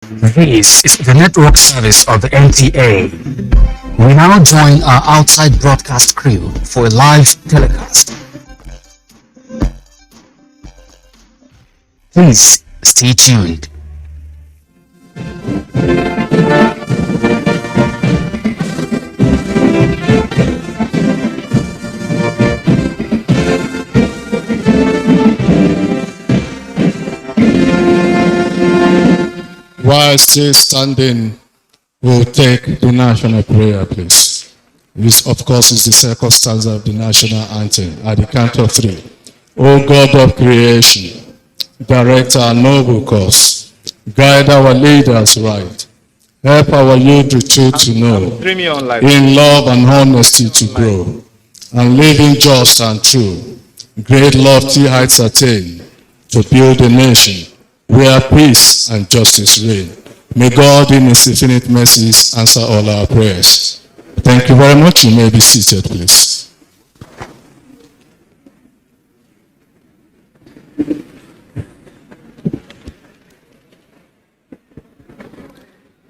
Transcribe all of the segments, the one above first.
This is the network service of the NTA. We now join our outside broadcast crew for a live telecast. Please stay tuned. While still standing, we'll take the national prayer, please. This, of course, is the second stanza of the national anthem at the count of three. O God of creation, direct our noble course, guide our leaders right, help our youth the truth to know, in love and honesty to grow, and living just and true, great lofty heights attain, to build a nation where peace and justice reign. May God in His infinite mercies answer all our prayers. Thank you very much. You may be seated, please.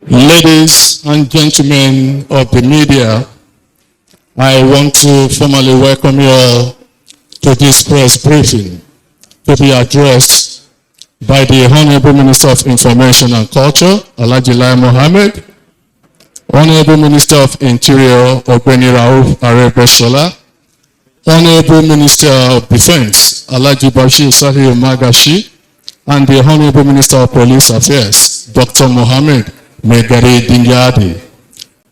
Ladies and gentlemen of the media, I want to formally welcome you all to this press briefing to be addressed by the Honorable Minister of Information and Culture, Alhaji Lai Mohammed, Honorable Minister of Interior, Ogbeni Rauf Aregbesola, Honorable Minister of Defense, Alhaji Bashir Saliu Magashi, and the Honorable Minister of Police Affairs, Dr. Mohammed Megari Dingyadi.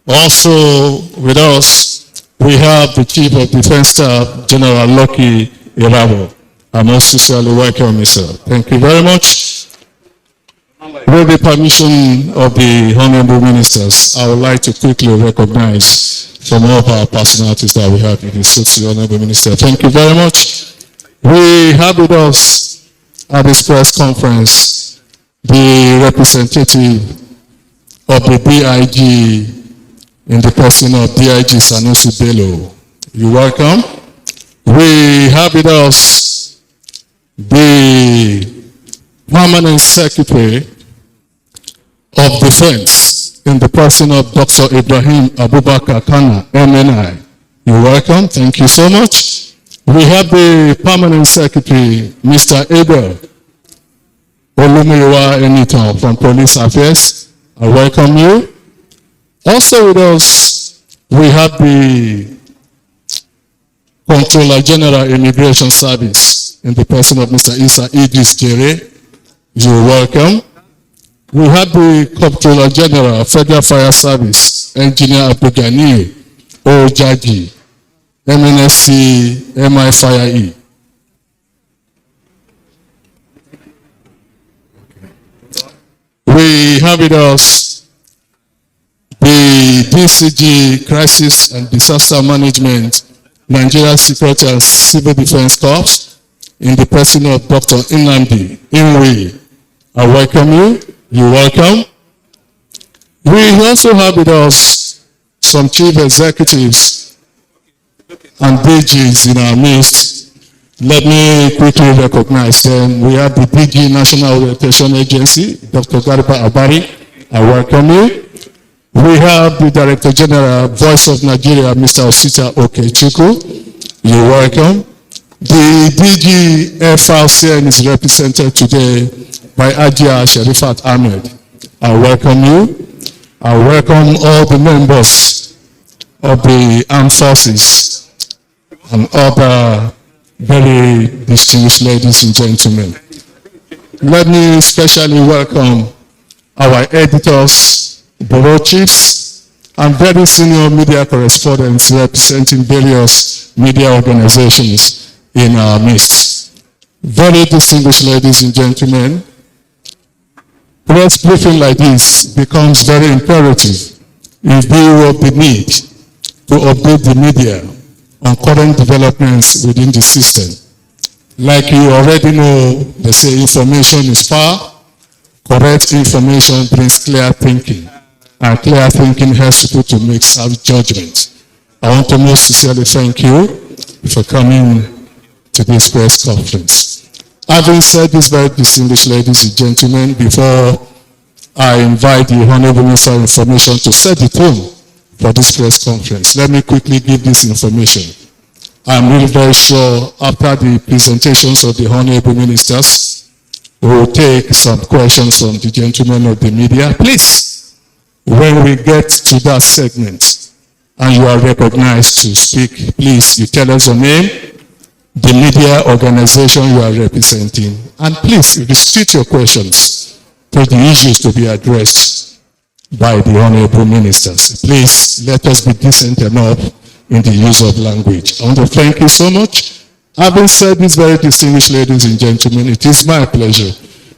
Also with us, we have the Chief of Defense Staff, General Loki Irabo. I most sincerely welcome you, sir. Thank you very much. With the permission of the Honorable Ministers, I would like to quickly recognize some of our personalities that we have in the city, Honorable Minister. Thank you very much. We have with us at this press conference the representative of the DIG in the person of DIG Sanusi Bello. You're welcome. We have with us the Permanent Secretary of Defense in the person of Dr. Ibrahim Abubakar Kana, MNI. You're welcome. Thank you so much. We have the Permanent Secretary, Mr. Abel Olumiwa Enitan from Police Affairs. I welcome you. Also with us, we have the Controller General Immigration Service in the person of Mr. Isa Idris Jere. You're welcome. We have the Comptroller General Federal Fire Service, Engineer Abdugani Ojaji, MNSC MI Fire E. We have with us the DCG Crisis and Disaster Management Nigeria Security and Civil Defense Corps in the person of Dr. Nnamdi Inwe. I welcome you. You're welcome. We also have with us some chief executives and DGs in our midst. Let me quickly recognize them. We have the DG National Orientation Agency, Dr. Garba Abari. I welcome you. We have the Director General, Voice of Nigeria, Mr. Osita Okechukwu. You're welcome. The DG FRCN is represented today by Ajia Sherifat Ahmed. I welcome you. I welcome all the members of the armed forces and other very distinguished ladies and gentlemen. Let me especially welcome our editors, bureau chiefs, and very senior media correspondents representing various media organizations in our midst. Very distinguished ladies and gentlemen, press briefing like this becomes very imperative in view of the need to update the media on current developments within the system. Like you already know, they say information is power. Correct information brings clear thinking, and clear thinking helps people to make sound judgment. I want to most sincerely thank you for coming to this press conference. Having said this, very distinguished ladies and gentlemen, before I invite the Honorable Minister of Information to set the tone for this press conference. Let me quickly give this information. I'm really very sure after the presentations of the Honorable Ministers, we will take some questions from the gentlemen of the media. Please, when we get to that segment and you are recognized to speak, please, you tell us your name, the media organization you are representing, and please restrict your questions to the issues to be addressed by the Honorable Ministers. Please, let us be decent enough in the use of language. I want to thank you so much. Having said this, very distinguished ladies and gentlemen, it is my pleasure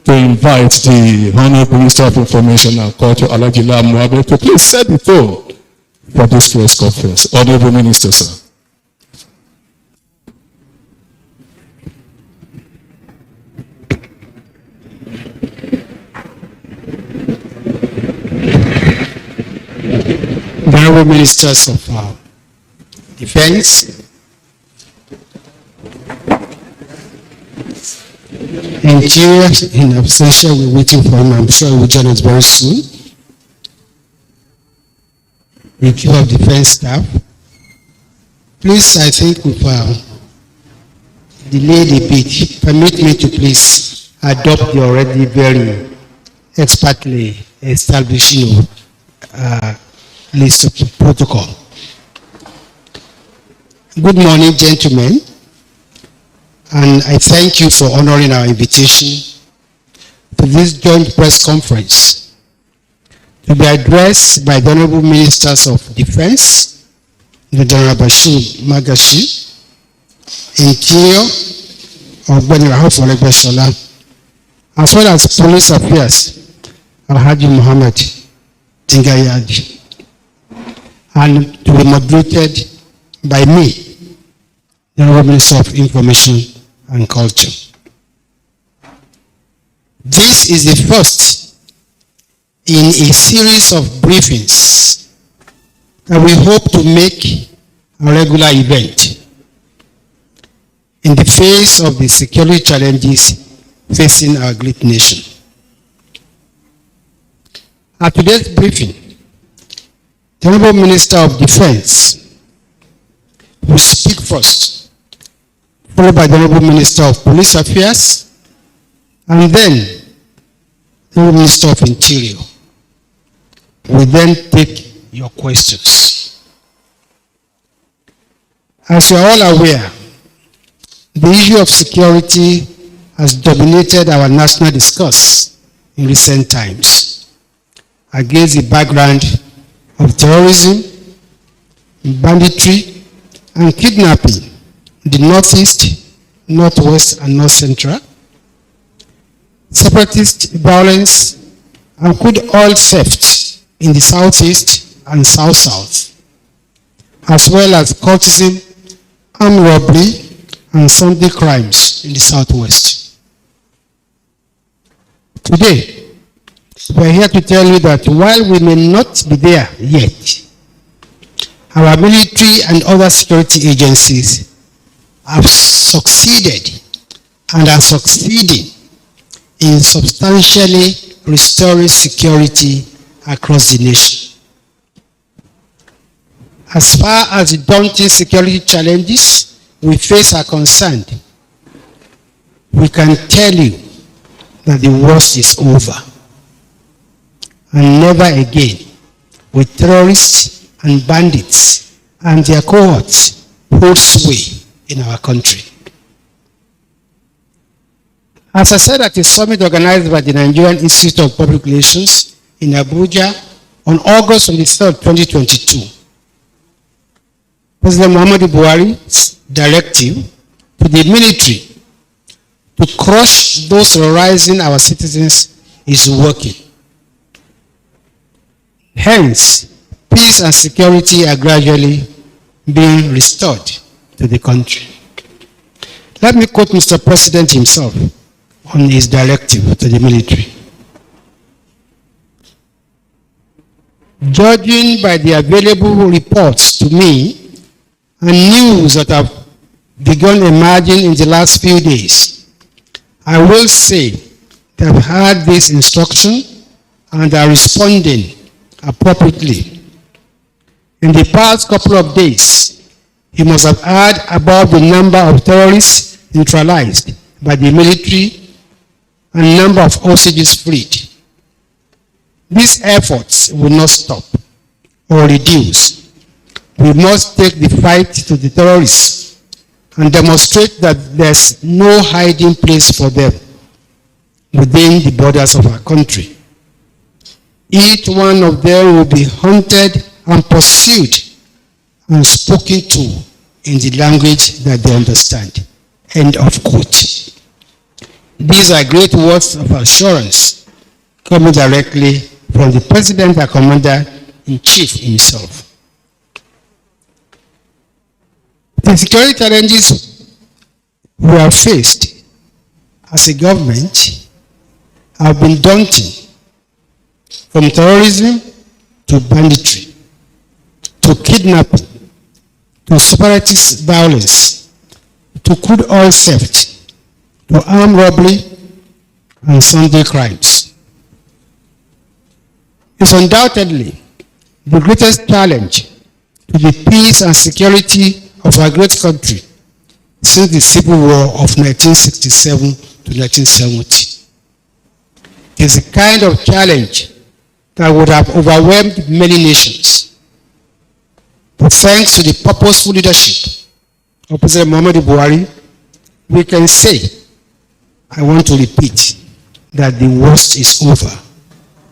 to invite the Honorable Minister of Information and Culture, Alhaji Lai Mohammed, to please set the tone for this press conference. Honorable Minister, sir. The Honorable Ministers of Defense, Interior in absentia, we're waiting for him. I'm sure he will join us very soon. The Chief of Defense Staff, please, I think we've delayed a bit. Permit me to please adopt the already very expertly established list of protocol. Good morning, gentlemen, and I thank you for honoring our invitation to this joint press conference to be addressed by the Honorable Ministers of Defense, the General Bashir Magashi, Interior, Ogbeni Rahaf Olegbeshola, as well as Police Affairs, Alhaji Muhammad Tingayadi, and to be moderated by me, the Honorable Minister of Information and Culture. This is the first in a series of briefings that we hope to make a regular event in the face of the security challenges facing our great nation. At today's briefing, the Honorable Minister of Defense will speak first, followed by the Honorable Minister of Police Affairs, and then the Honorable Minister of Interior will then take your questions. As you are all aware, the issue of security has dominated our national discourse in recent times against the background of terrorism, banditry, and kidnapping in the Northeast, Northwest, and North Central, separatist violence, and crude oil theft in the Southeast and South-South, as well as cultism, armed robbery, and Sunday crimes in the Southwest. Today, we are here to tell you that while we may not be there yet, our military and other security agencies have succeeded and are succeeding in substantially restoring security across the nation. As far as the daunting security challenges we face are concerned, we can tell you that the worst is over. And never again will terrorists and bandits and their cohorts hold sway in our country. As I said at a summit organized by the Nigerian Institute of Public Relations in Abuja on August 23, 2022, President Muhammadu Buhari's directive to the military to crush those terrorizing our citizens is working. Hence, peace and security are gradually being restored to the country. Let me quote Mr. President himself on his directive to the military. Judging by the available reports to me and news that have begun emerging in the last few days, I will say that I've had this instruction and are responding appropriately. In the past couple of days, you must have heard about the number of terrorists neutralized by the military and number of hostages freed. These efforts will not stop or reduce. We must take the fight to the terrorists and demonstrate that there's no hiding place for them within the borders of our country. Each one of them will be hunted and pursued and spoken to in the language that they understand. End of quote. These are great words of assurance coming directly from the President and Commander-in-Chief himself. The security challenges we have faced as a government have been daunting, from terrorism to banditry, to kidnapping, to separatist violence, to crude oil theft, to armed robbery and Sunday crimes. It's undoubtedly the greatest challenge to the peace and security of our great country since the Civil War of 1967 to 1970. It is a kind of challenge that would have overwhelmed many nations. But thanks to the purposeful leadership of President Muhammadu Buhari, we can say, I want to repeat, that the worst is over,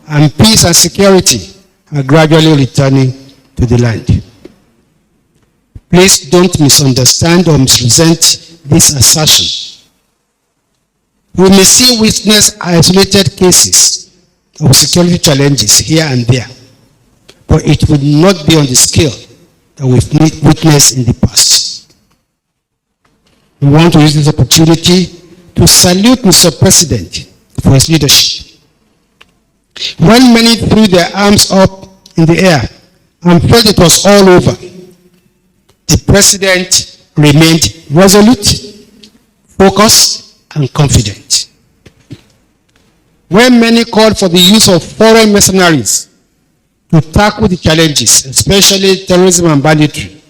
and peace and security are gradually returning to the land. Please don't misunderstand or misrepresent this assertion. We may still witness isolated cases of security challenges here and there, but it will not be on the scale that we've witnessed in the past. We want to use this opportunity to salute Mr. President for his leadership. When many threw their arms up in the air and felt it was all over, the President remained resolute, focused, and confident. When many called for the use of foreign mercenaries to tackle the challenges, especially terrorism and banditry,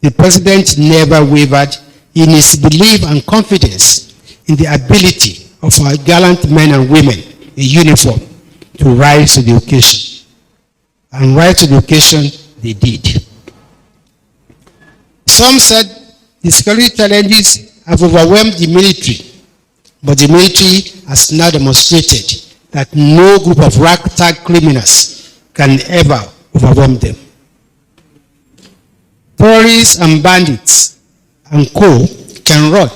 the President never wavered in his belief and confidence in the ability of our gallant men and women in uniform to rise to the occasion. And rise to the occasion they did. Some said the security challenges have overwhelmed the military, but the military has now demonstrated that no group of ragtag criminals can ever overwhelm them. Terrorists and bandits and co can run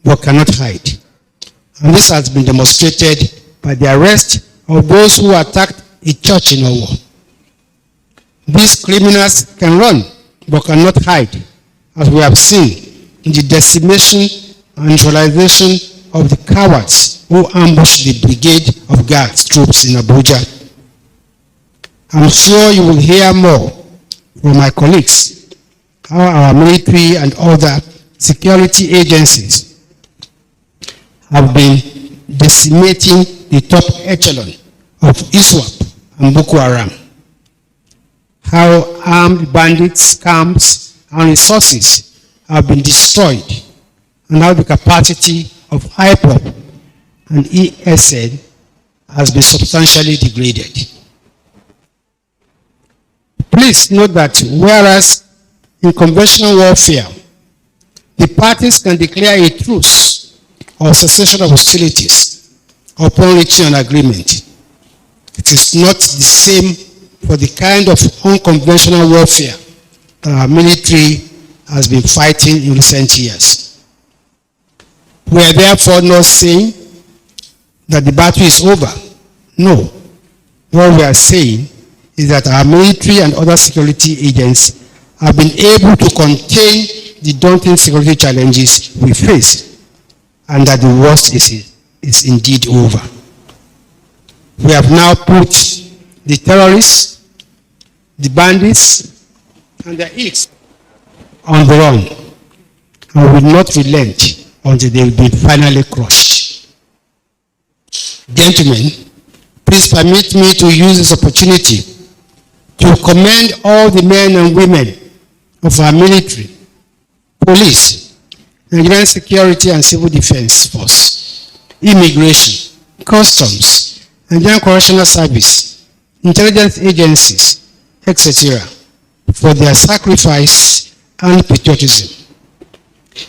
but cannot hide. And this has been demonstrated by the arrest of those who attacked a church in Owo. These criminals can run but cannot hide, as we have seen in the decimation and neutralization of the cowards who ambushed the Brigade of Guards troops in Abuja. I'm sure you will hear more from my colleagues how our military and other security agencies have been decimating the top echelon of ISWAP and Boko Haram, how armed bandits, camps, and resources have been destroyed, and how the capacity of IPOP and ESN has been substantially degraded. Please note that whereas in conventional warfare, the parties can declare a truce or cessation of hostilities upon reaching an agreement, it is not the same for the kind of unconventional warfare that our military has been fighting in recent years. We are therefore not saying that the battle is over. No. What we are saying is that our military and other security agents have been able to contain the daunting security challenges we face, and that the worst is indeed over. We have now put the terrorists, the bandits, and the hits on the run, and will not relent until they will be finally crushed. Gentlemen, please permit me to use this opportunity to commend all the men and women of our military, police, Nigerian security and civil defense force, immigration, customs, Nigerian correctional service, intelligence agencies, etc., for their sacrifice and patriotism.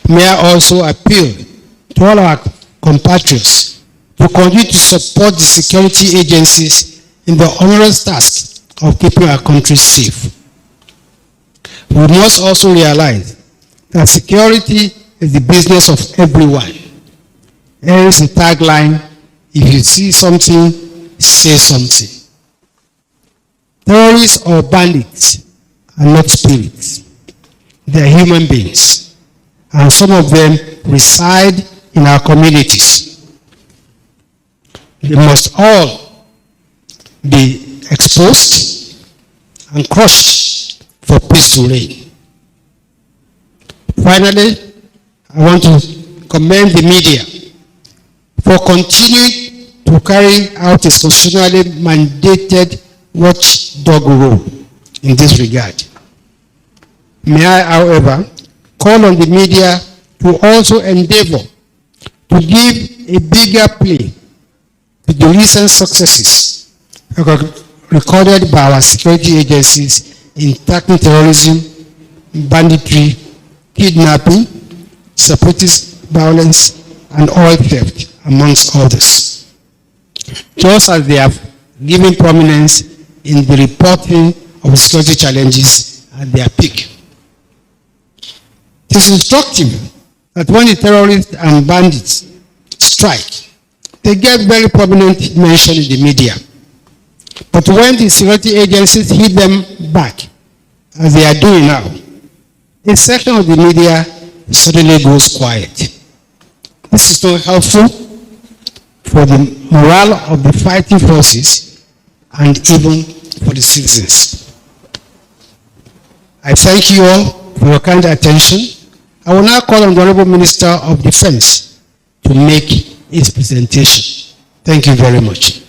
May I also appeal to all our compatriots to continue to support the security agencies in the onerous task of keeping our country safe. We must also realize that security is the business of everyone. Here is the tagline: if you see something, say something. Terrorists or bandits are not spirits. They are human beings, and some of them reside in our communities. They must all be exposed and crushed for peace to reign. Finally, I want to commend the media for continuing to carry out its constitutionally mandated watchdog role in this regard. May I, however, call on the media to also endeavor to give a bigger play to the recent successes recorded by our security agencies in tackling terrorism, banditry, kidnapping, separatist violence, and oil theft, amongst others. Just as they have given prominence in the reporting of security challenges at their peak. It is instructive that when the terrorists and bandits strike, they get very prominent mention in the media. But when the security agencies hit them back, as they are doing now, a section of the media suddenly goes quiet. This is not helpful for the morale of the fighting forces and even for the citizens. I thank you all for your kind attention. I will now call on the Honorable Minister of Defense to make his presentation. Thank you very much.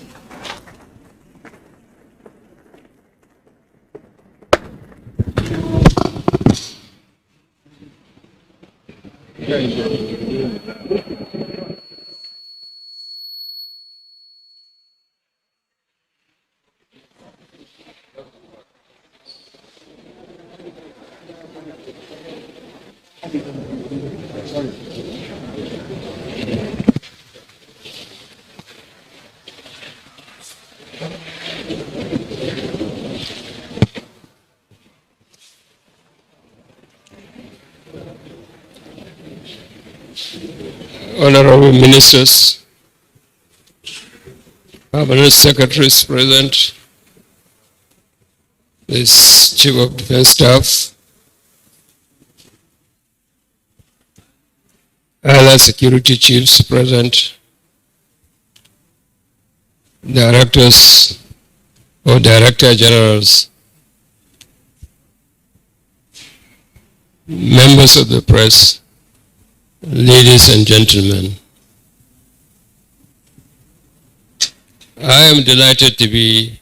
Honorable Ministers, Permanent Secretaries present, this Chief of Defense Staff, other security chiefs present, directors or director generals, members of the press, ladies and gentlemen, I am delighted to be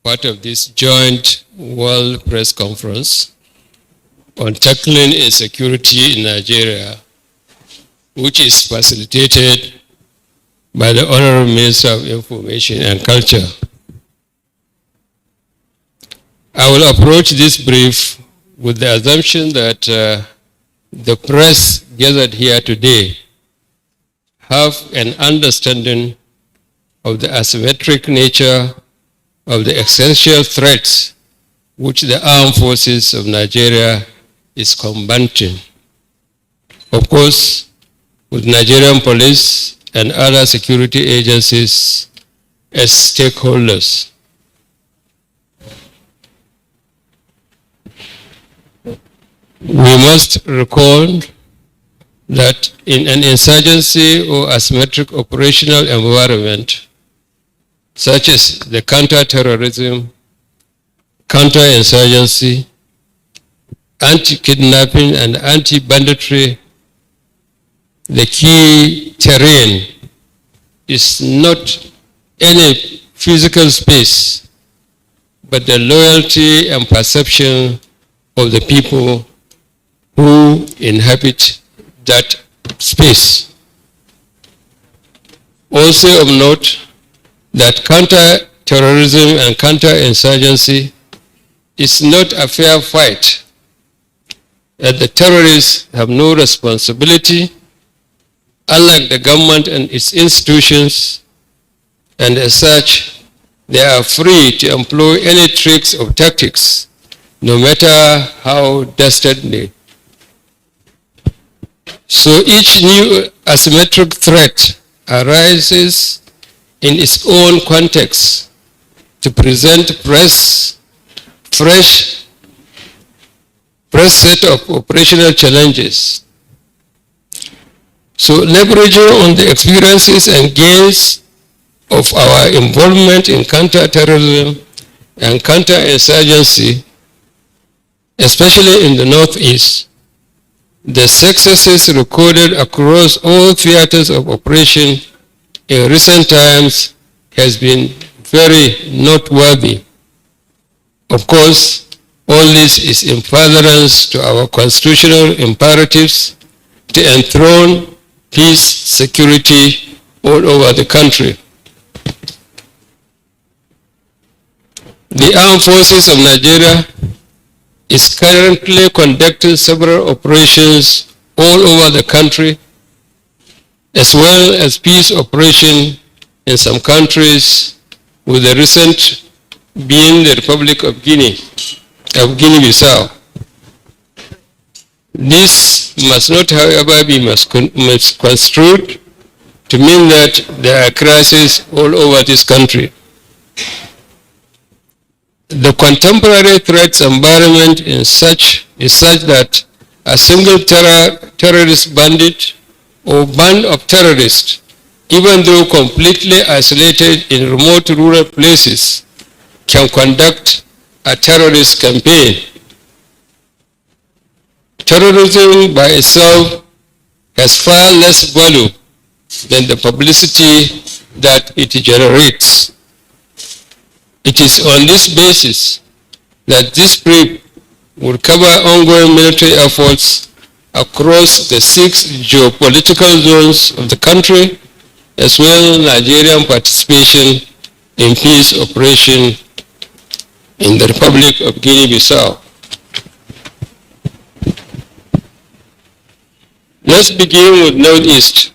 part of this joint World Press Conference on tackling insecurity in Nigeria, which is facilitated by the Honorable Minister of Information and Culture. I will approach this brief with the assumption that the press gathered here today have an understanding of the asymmetric nature of the essential threats which the armed forces of Nigeria is combating. Of course, with Nigerian police and other security agencies as stakeholders. We must recall that in an insurgency or asymmetric operational environment, such as the counter-terrorism, counter-insurgency, anti-kidnapping, and anti-banditry, the key terrain is not any physical space, but the loyalty and perception of the people who inhabit that space. Also of note that counter-terrorism and counter-insurgency is not a fair fight, that the terrorists have no responsibility, unlike the government and its institutions, and as such, they are free to employ any tricks or tactics, no matter how dastardly. So each new asymmetric threat arises in its own context to present fresh set of operational challenges. So leveraging on the experiences and gains of our involvement in counter-terrorism and counter-insurgency, especially in the Northeast, the successes recorded across all theaters of operation in recent times has been very noteworthy. Of course, all this is in furtherance to our constitutional imperatives to enthrone peace, security all over the country. The Armed Forces of Nigeria is currently conducting several operations all over the country, as well as peace operations in some countries, with the recent being the Republic of Guinea-Bissau. This must not, however, be misconstrued to mean that there are crises all over this country. The contemporary threats environment is such that a single terrorist bandit or band of terrorists, even though completely isolated in remote rural places, can conduct a terrorist campaign. Terrorism by itself has far less value than the publicity that it generates. It is on this basis that this brief will cover ongoing military efforts across the 6 geopolitical zones of the country, as well as Nigerian participation in peace operation in the Republic of Guinea-Bissau. Let's begin with Northeast.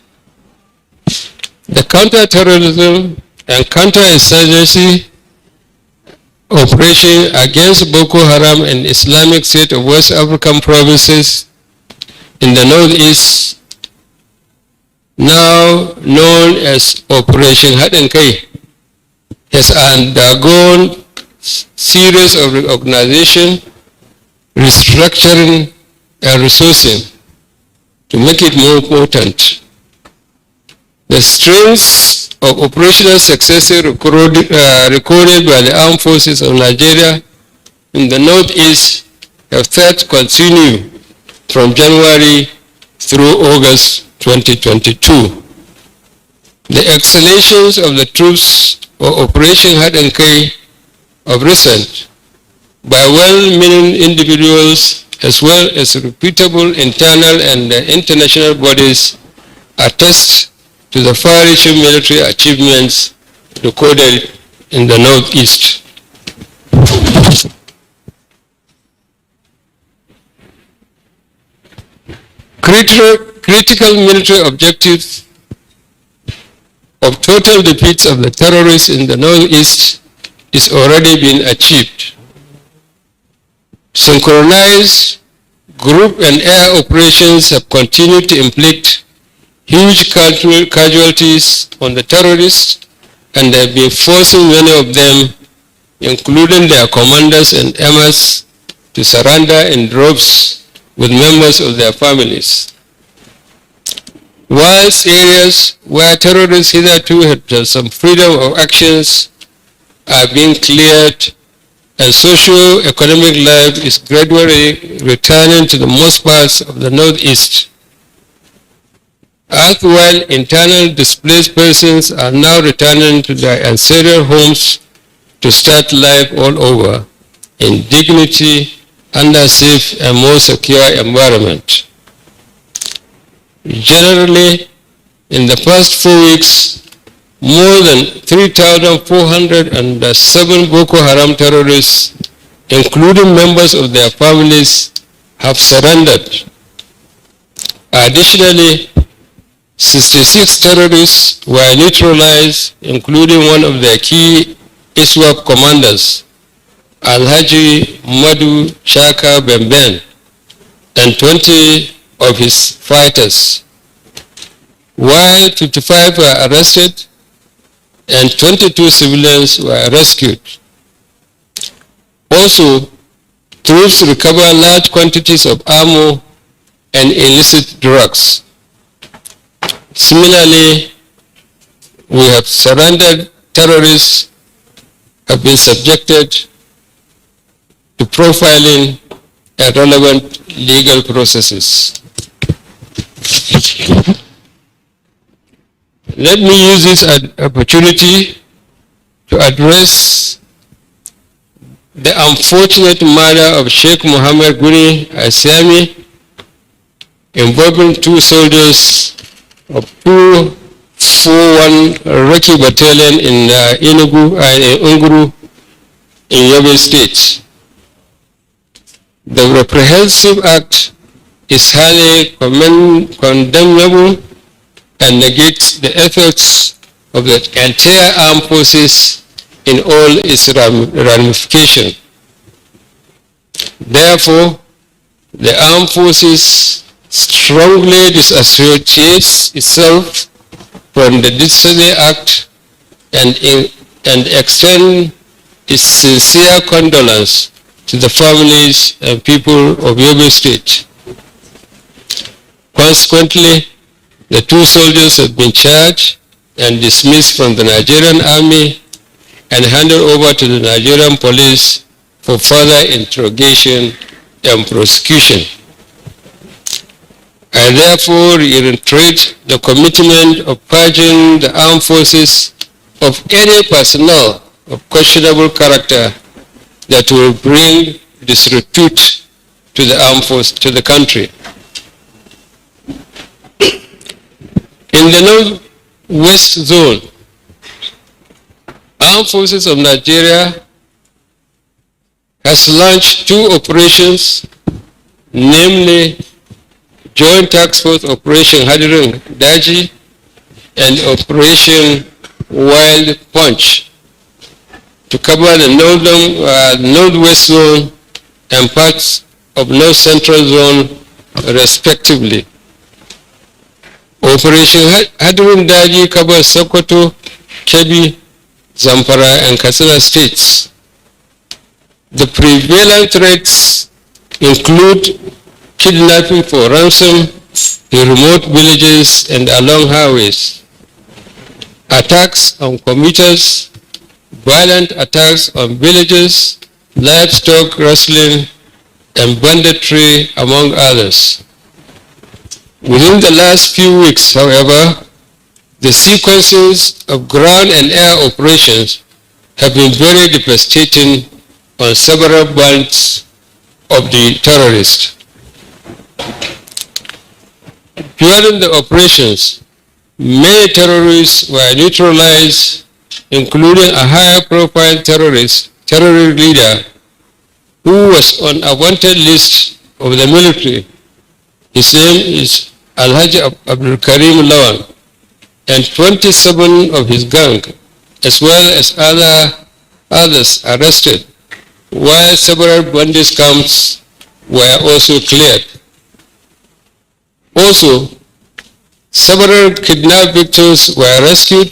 The counter-terrorism and counter-insurgency operation against Boko Haram and Islamic State of West African provinces in the Northeast, now known as Operation Haɗin Kai, has undergone series of reorganization, restructuring, and resourcing to make it more potent. The strengths of operational successes recorded by the Armed Forces of Nigeria in the Northeast have thus continued from January through August 2022. The exhalations of the troops of Operation Haɗin Kai of recent by well-meaning individuals as well as reputable internal and international bodies attest to the far-reaching military achievements recorded in the Northeast. Critical military objectives of total defeats of the terrorists in the Northeast is already been achieved. Synchronized group and air operations have continued to inflict huge casualties on the terrorists, and they have been forcing many of them, including their commanders and emirs, to surrender in droves with members of their families. Whilst areas where terrorists hitherto had some freedom of actions are being cleared, and socio-economic life is gradually returning to the most parts of the Northeast. while internal displaced persons are now returning to their ancestral homes to start life all over in dignity under safe and more secure environment. Generally, in the past 4 weeks, more than 3,407 Boko Haram terrorists, including members of their families, have surrendered. Additionally, 66 terrorists were neutralized, including one of their key ISWAP commanders, Alhaji Madu Shaka Bemben, and 20 of his fighters, while 55 were arrested and 22 civilians were rescued. Also, troops recovered large quantities of ammo and illicit drugs. Similarly, we have surrendered terrorists have been subjected to profiling and relevant legal processes. Let me use this opportunity to address the unfortunate murder of Sheikh Mohammed Guni Asiami involving 2 soldiers of 241 Rocky Battalion in Unguru in Yobe State. The reprehensive act is highly condemnable and negates the efforts of the entire armed forces in all its ramifications. Therefore, the armed forces strongly disassociates itself from the Disability Act and extend its sincere condolence to the families and people of Yobe State. Consequently, the 2 soldiers have been charged and dismissed from the Nigerian Army and handed over to the Nigerian police for further interrogation and prosecution. I therefore reiterate the commitment of purging the armed forces of any personnel of questionable character that will bring disrepute to the armed force, to the country. In the Northwest Zone, Armed Forces of Nigeria has launched 2 operations, namely Joint Task Force Operation Hadirin Daji and Operation Wild Punch, to cover the Northwest Zone and parts of North Central Zone, respectively. Operation Hadirin Daji covers Sokoto, Kebbi, Zamfara, and Katsina states. The prevalent threats include kidnapping for ransom in remote villages and along highways, attacks on commuters, violent attacks on villages, livestock rustling, and banditry, among others. Within the last few weeks, however, the sequences of ground and air operations have been very devastating on several bands of the terrorists. During the operations, many terrorists were neutralized, including a high-profile terror leader who was on a wanted list of the military. His name is Alhaji Abdul Karim Lawan, and 27 of his gang, as well as others arrested, while several bandit camps were also cleared. Also, several kidnapped victims were rescued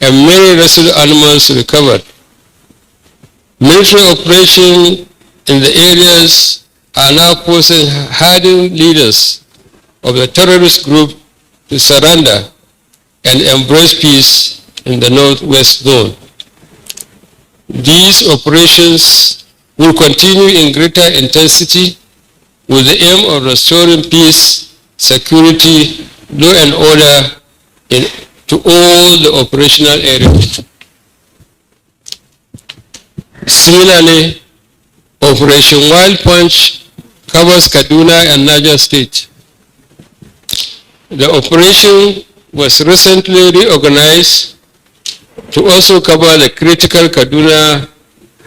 and many rescued animals recovered. Military operations in the areas are now forcing hardened leaders of the terrorist group to surrender and embrace peace in the Northwest Zone. These operations will continue in greater intensity with the aim of restoring peace, security, law and order to all the operational areas. Similarly, Operation Wild Punch covers Kaduna and Niger State. The operation was recently reorganized to also cover the critical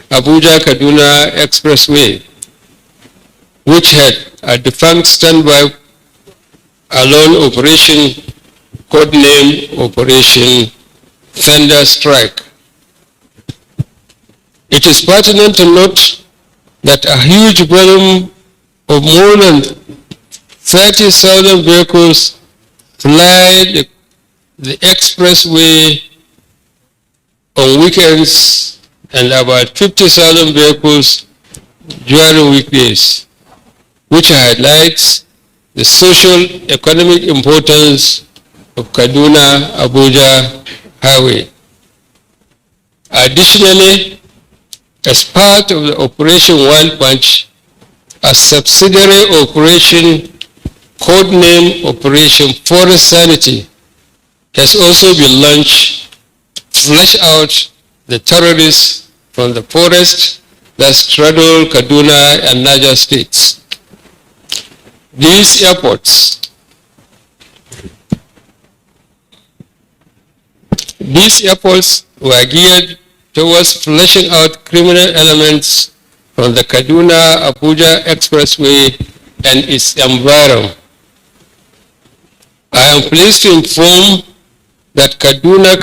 Abuja-Kaduna Expressway, which had a defunct standby alone operation codenamed Operation Thunder Strike. It is pertinent to note that a huge volume of more than 30,000 vehicles fly the expressway on weekends and about 50,000 vehicles during weekdays, which highlights the social economic importance of Kaduna-Abuja Highway. Additionally, as part of the Operation Wild Punch, a subsidiary operation codenamed Operation Forest Sanity has also been launched to flush out the terrorists from the forest that straddle Kaduna and Niger states. These efforts were geared towards flushing out criminal elements from the Kaduna-Abuja Expressway and its environment. I am pleased to inform that Kaduna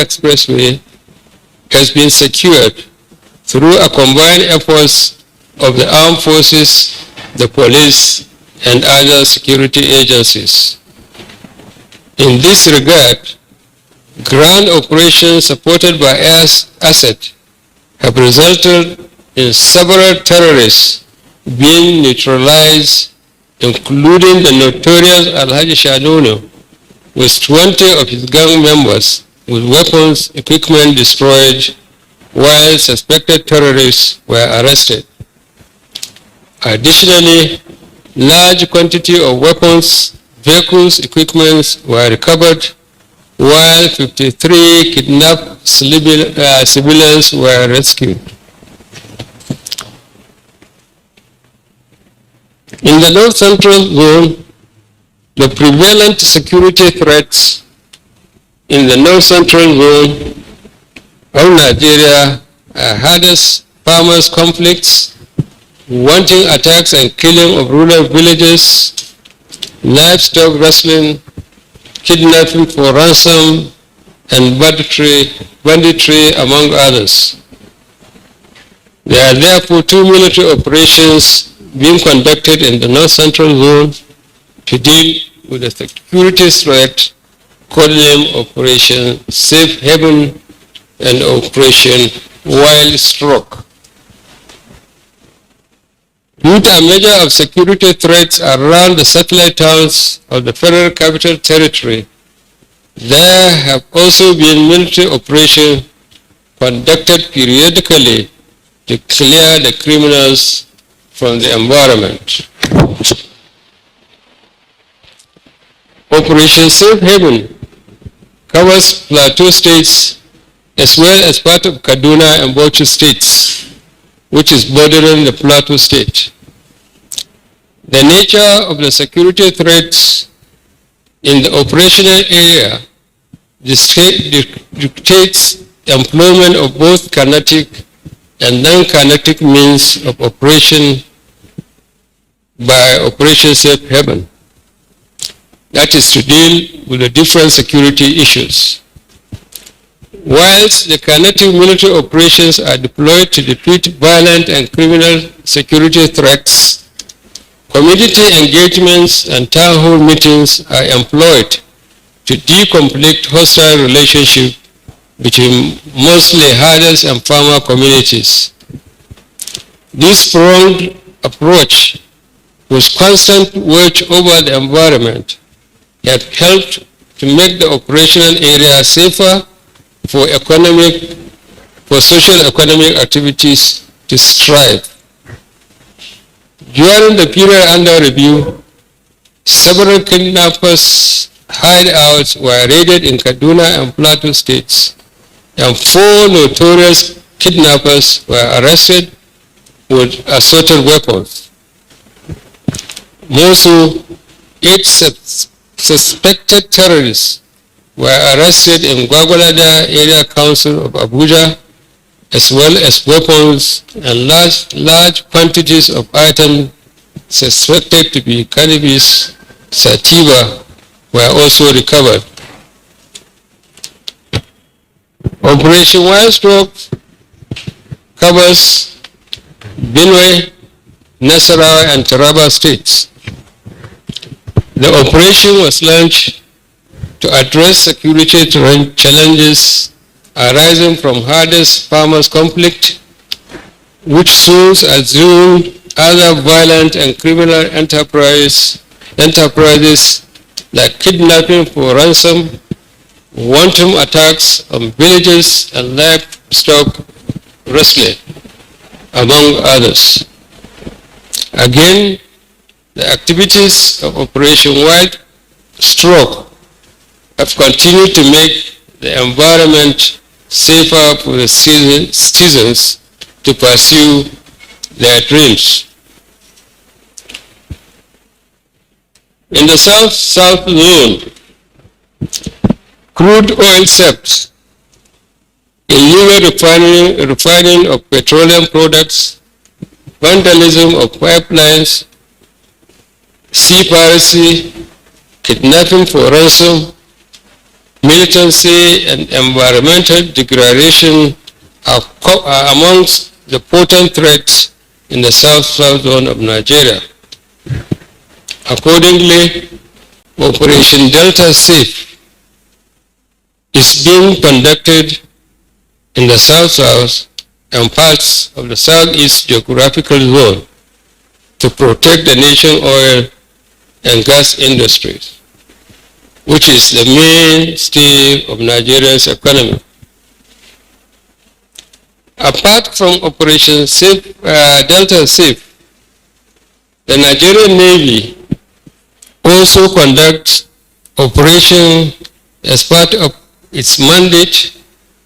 Expressway has been secured through a combined efforts of the armed forces, the police, and other security agencies. In this regard, ground operations supported by air assets have resulted in several terrorists being neutralized, including the notorious Alhaji Shadono, with 20 of his gang members with weapons equipment destroyed, while suspected terrorists were arrested. Additionally, large quantity of weapons, vehicles, equipment were recovered, while 53 kidnapped civilians were rescued. In the North Central Zone, the prevalent security threats in the North Central Zone of Nigeria are hardest farmers' conflicts, wanton attacks and killing of rural villages, livestock rustling, kidnapping for ransom, and banditry, among others. There are therefore two military operations being conducted in the North Central Zone to deal with the security threat, codenamed Operation Safe Haven and Operation Wild Stroke. Due to a measure of security threats around the satellite towns of the Federal Capital Territory, there have also been military operations conducted periodically to clear the criminals from the environment. Operation Safe Haven covers Plateau states as well as part of Kaduna and Bauchi states, which is bordering the Plateau state. The nature of the security threats in the operational area dictates employment of both kinetic and non-kinetic means of operation by Operation Safe Haven. That is to deal with the different security issues. Whilst the kinetic military operations are deployed to defeat violent and criminal security threats, community engagements and town hall meetings are employed to deconflict hostile relationships between mostly herders and farmer communities. This pronged approach, with constant watch over the environment, have helped to make the operational area safer for social economic activities to strive. During the period under review, several kidnappers hideouts were raided in Kaduna and Plateau states, and 4 notorious kidnappers were arrested with assorted weapons. More so, 8 suspected terrorists were arrested in Gwagwalada Area Council of Abuja, as well as weapons and large quantities of items suspected to be cannabis sativa were also recovered. Operation Wild Stroke covers Benue, Nasarawa, and Taraba states. The operation was launched to address security challenges arising from hardest farmers' conflict, which soon assumed other violent and criminal enterprises like kidnapping for ransom, wanton attacks on villages and livestock rustling, among others. Again, the activities of Operation Wild Stroke have continued to make the environment safer for the citizens to pursue their dreams. In the South Zone, crude oil theft, illegal refining of petroleum products, vandalism of pipelines, sea piracy, kidnapping for ransom, militancy, and environmental degradation are amongst the potent threats in the South Zone of Nigeria. Accordingly, Operation Delta Safe is being conducted in the South and parts of the Southeast geographical zone to protect the nation's oil and gas industries, which is the mainstay of Nigeria's economy. Apart from Operation Delta Safe, the Nigerian Navy also conducts operations as part of its mandate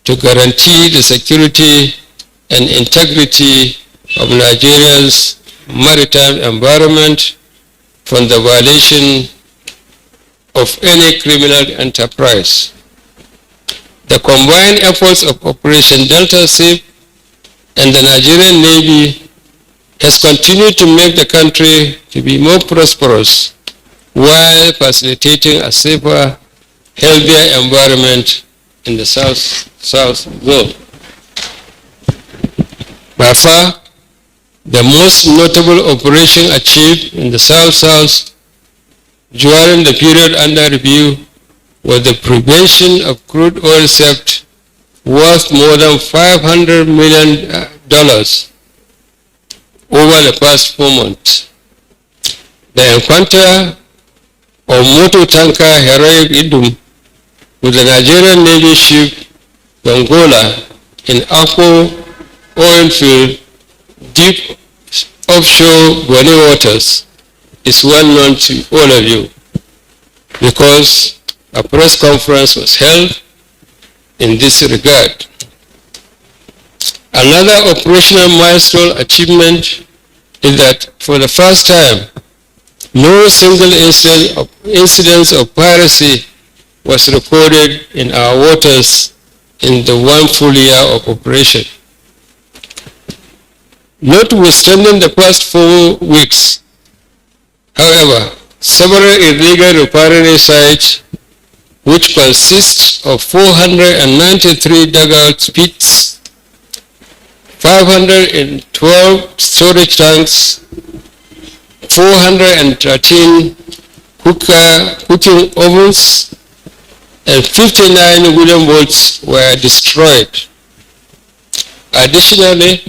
to guarantee the security and integrity of Nigeria's maritime environment from the violation of any criminal enterprise. The combined efforts of Operation Delta Safe and the Nigerian Navy has continued to make the country to be more prosperous while facilitating a safer, healthier environment in the South Zone. By far, the most notable operation achieved in the South during the period under review was the prevention of crude oil theft worth more than $500 million over the past 4 months. The encounter of motor tanker Heroic Idum with the Nigerian Navy ship Gongola in Akpo oil field deep offshore Bonny waters is well known to all of you because a press conference was held in this regard. Another operational milestone achievement is that for the first time, no single incident of piracy was recorded in our waters in the 1 full year of operation. Notwithstanding the past 4 weeks, however, several illegal refinery sites, which consists of 493 dugout pits, 512 storage tanks, 413 cooking ovens, and 59 wooden boats were destroyed. Additionally,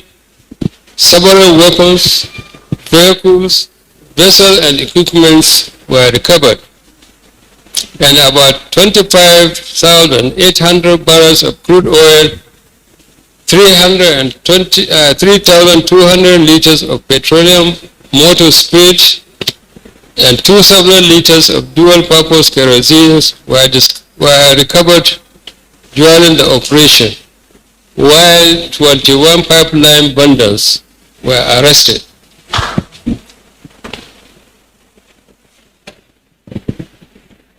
several weapons, vehicles, vessels, and equipment were recovered, and about 25,800 barrels of crude oil, 3,200 liters of petroleum motor spirit, and 2,000 liters of dual-purpose kerosene were recovered during the operation, while 21 pipeline bundles were arrested.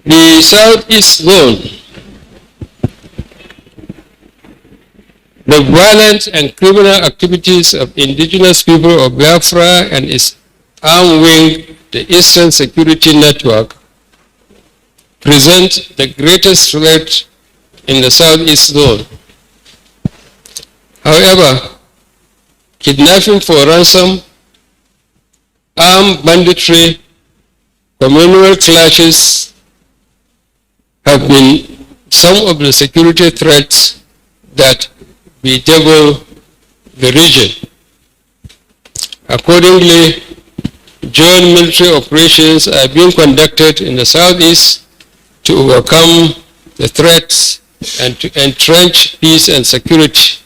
The Southeast Zone. The violent and criminal activities of indigenous people of Biafra and its armed wing, the Eastern Security Network, present the greatest threat in the Southeast Zone. However, kidnapping for ransom, armed banditry, communal clashes have been some of the security threats that bedevil the region. Accordingly, joint military operations are being conducted in the Southeast to overcome the threats and to entrench peace and security.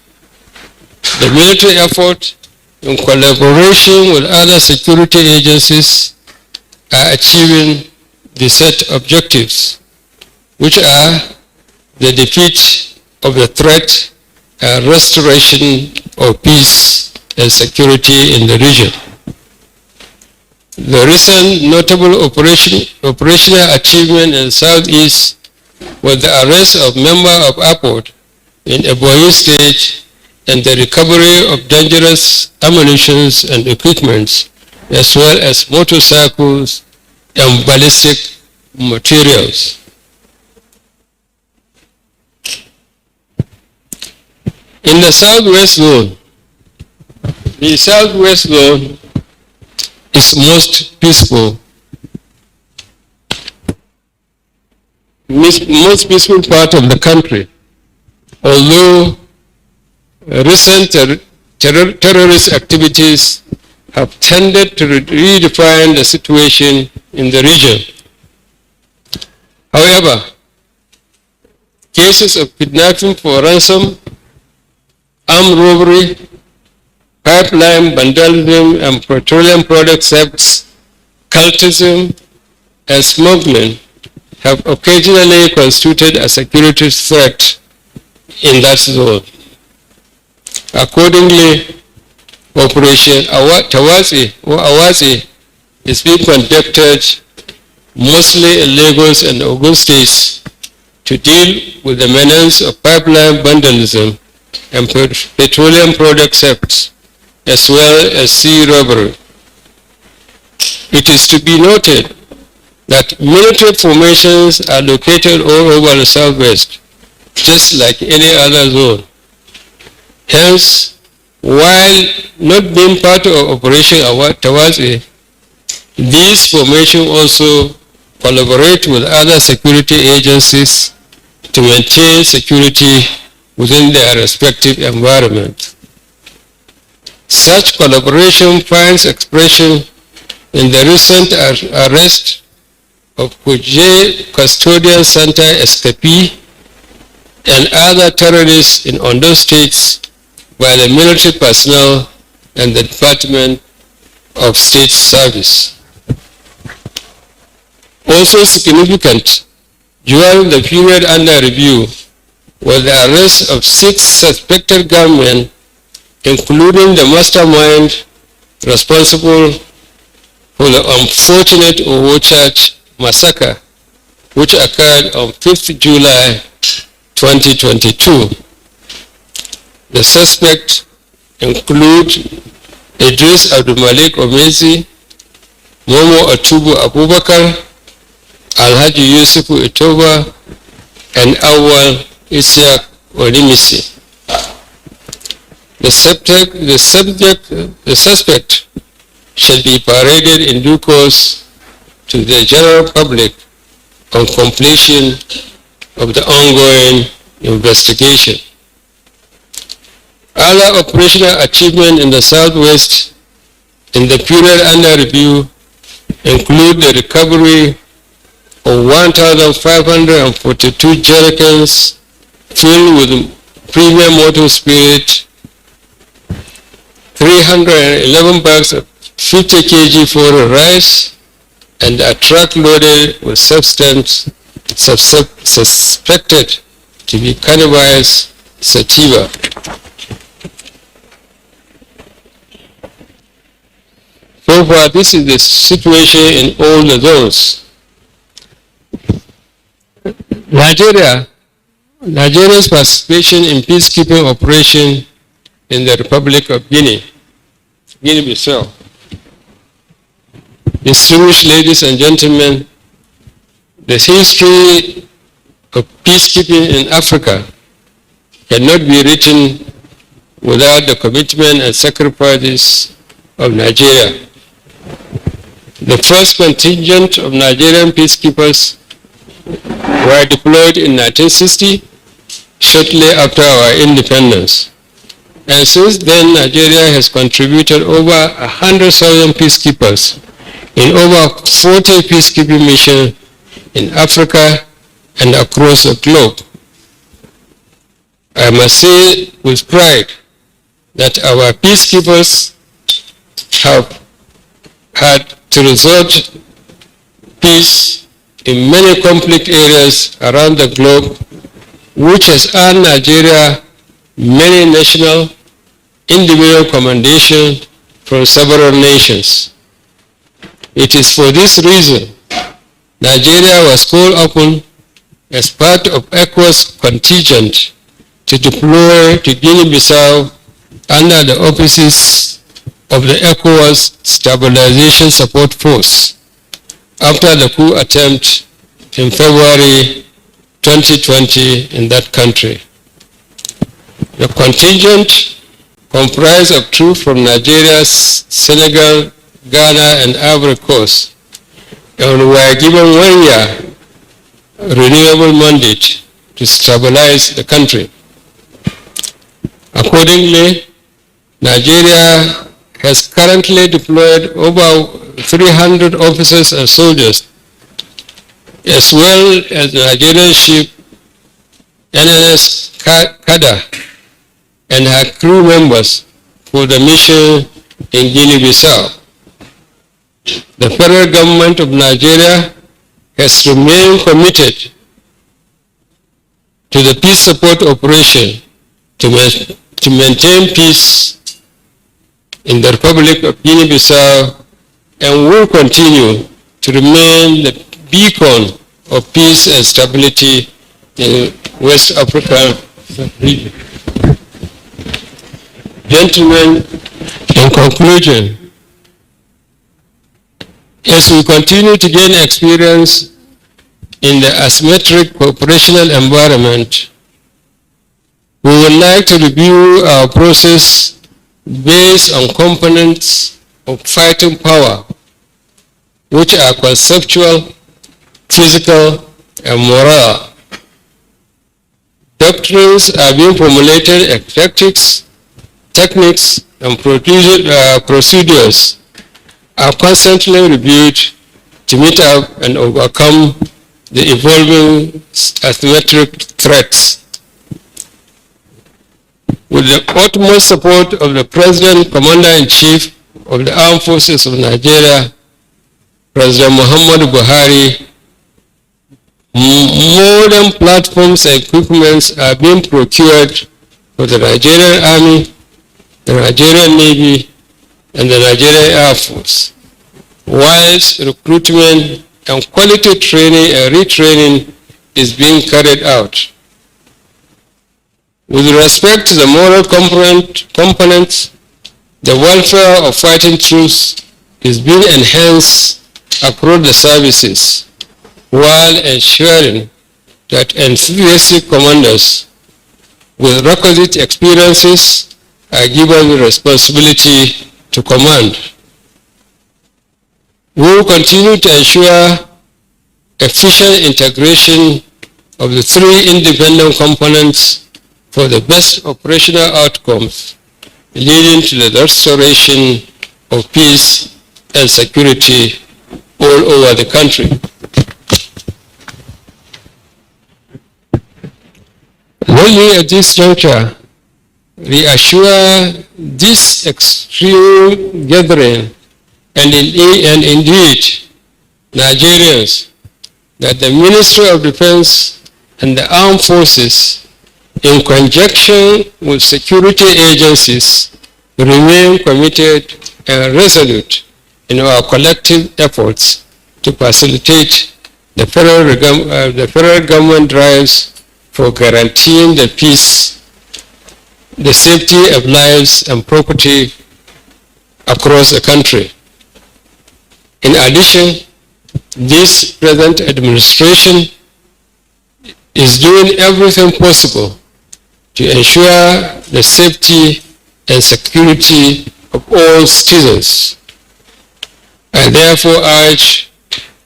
The military effort, in collaboration with other security agencies, are achieving the set objectives, which are the defeat of the threat and restoration of peace and security in the region. The recent notable operational achievement in the Southeast was the arrest of members of APOD in Abuja State and the recovery of dangerous ammunition and equipment, as well as motorcycles and ballistic materials. In the Southwest Zone, the Southwest Zone is most peaceful, most peaceful part of the country, although recent terrorist activities have tended to redefine the situation in the region. However, cases of kidnapping for ransom, armed robbery, pipeline vandalism and petroleum product thefts, cultism, and smuggling have occasionally constituted a security threat in that zone. Accordingly, Operation Awase is being conducted mostly in Lagos and Ogun states to deal with the menace of pipeline vandalism and petroleum product thefts, as well as sea robbery. It is to be noted that military formations are located all over the Southwest, just like any other zone. Hence, while not being part of Operation Awase, these formations also collaborate with other security agencies to maintain security within their respective environment. Such collaboration finds expression in the recent arrest of Kuje Custodial Center SKP and other terrorists in Ondo states by the military personnel and the Department of State Service. Also significant during the period under review was the arrest of 6 suspected gunmen, including the mastermind responsible for the unfortunate Owo Church massacre, which occurred on 5th July 2022. The suspects include Idris Abdulmalik Omezi, Momo Atubu Abubakar, Alhaji Yusufu Itoba, and Awal Isiaq Olimisi. The suspect shall be paraded in due course to the general public on completion of the ongoing investigation. Other operational achievements in the Southwest in the period under review include the recovery of 1,542 jerrycans filled with premium motor spirit, 311 bags of 50 kg for rice, and a truck loaded with substance suspected to be cannabis sativa. So far, this is the situation in all the zones. Nigeria's participation in peacekeeping operation in the Republic of Guinea-Bissau. Distinguished ladies and gentlemen, the history of peacekeeping in Africa cannot be written without the commitment and sacrifices of Nigeria. The first contingent of Nigerian peacekeepers were deployed in 1960, shortly after our independence. And since then, Nigeria has contributed over 100,000 peacekeepers in over 40 peacekeeping missions in Africa and across the globe. I must say with pride that our peacekeepers have had to resort peace in many conflict areas around the globe, which has earned Nigeria many national, individual commendations from several nations. It is for this reason Nigeria was called upon as part of ECOWAS contingent to deploy to Guinea-Bissau under the auspices of the ECOWAS Stabilization Support Force after the coup attempt in February 2020 in that country. The contingent comprised of troops from Nigeria, Senegal, Ghana, and Ivory Coast, and were given 1 year renewable mandate to stabilize the country. Accordingly, Nigeria has currently deployed over 300 officers and soldiers, as well as the Nigerian ship NNS Kada and her crew members for the mission in Guinea-Bissau. The federal government of Nigeria has remained committed to the peace support operation to maintain peace in the Republic of Guinea-Bissau and will continue to remain the beacon of peace and stability in West Africa region. Gentlemen, in conclusion, as we continue to gain experience in the asymmetric operational environment, we would like to review our process based on components of fighting power, which are conceptual, physical, and moral. Doctrines are being formulated as tactics, techniques, and procedures are constantly reviewed to meet up and overcome the evolving asymmetric threats. With the utmost support of the President, Commander-in-Chief of the Armed Forces of Nigeria, President Muhammadu Buhari, modern platforms and equipments are being procured for the Nigerian Army, the Nigerian Navy, and the Nigerian Air Force, whilst recruitment and quality training and retraining is being carried out. With respect to the moral components, the welfare of fighting troops is being enhanced across the services, while ensuring that enthusiastic commanders with requisite experiences are given the responsibility to command. We will continue to ensure efficient integration of the three independent components for the best operational outcomes, leading to the restoration of peace and security all over the country. Let me at this juncture reassure this extreme gathering and indeed Nigerians that the Ministry of Defense and the Armed Forces, in conjunction with security agencies, remain committed and resolute in our collective efforts to facilitate the federal government drives for guaranteeing the peace, the safety of lives and property across the country. In addition, this present administration is doing everything possible to ensure the safety and security of all citizens. I therefore urge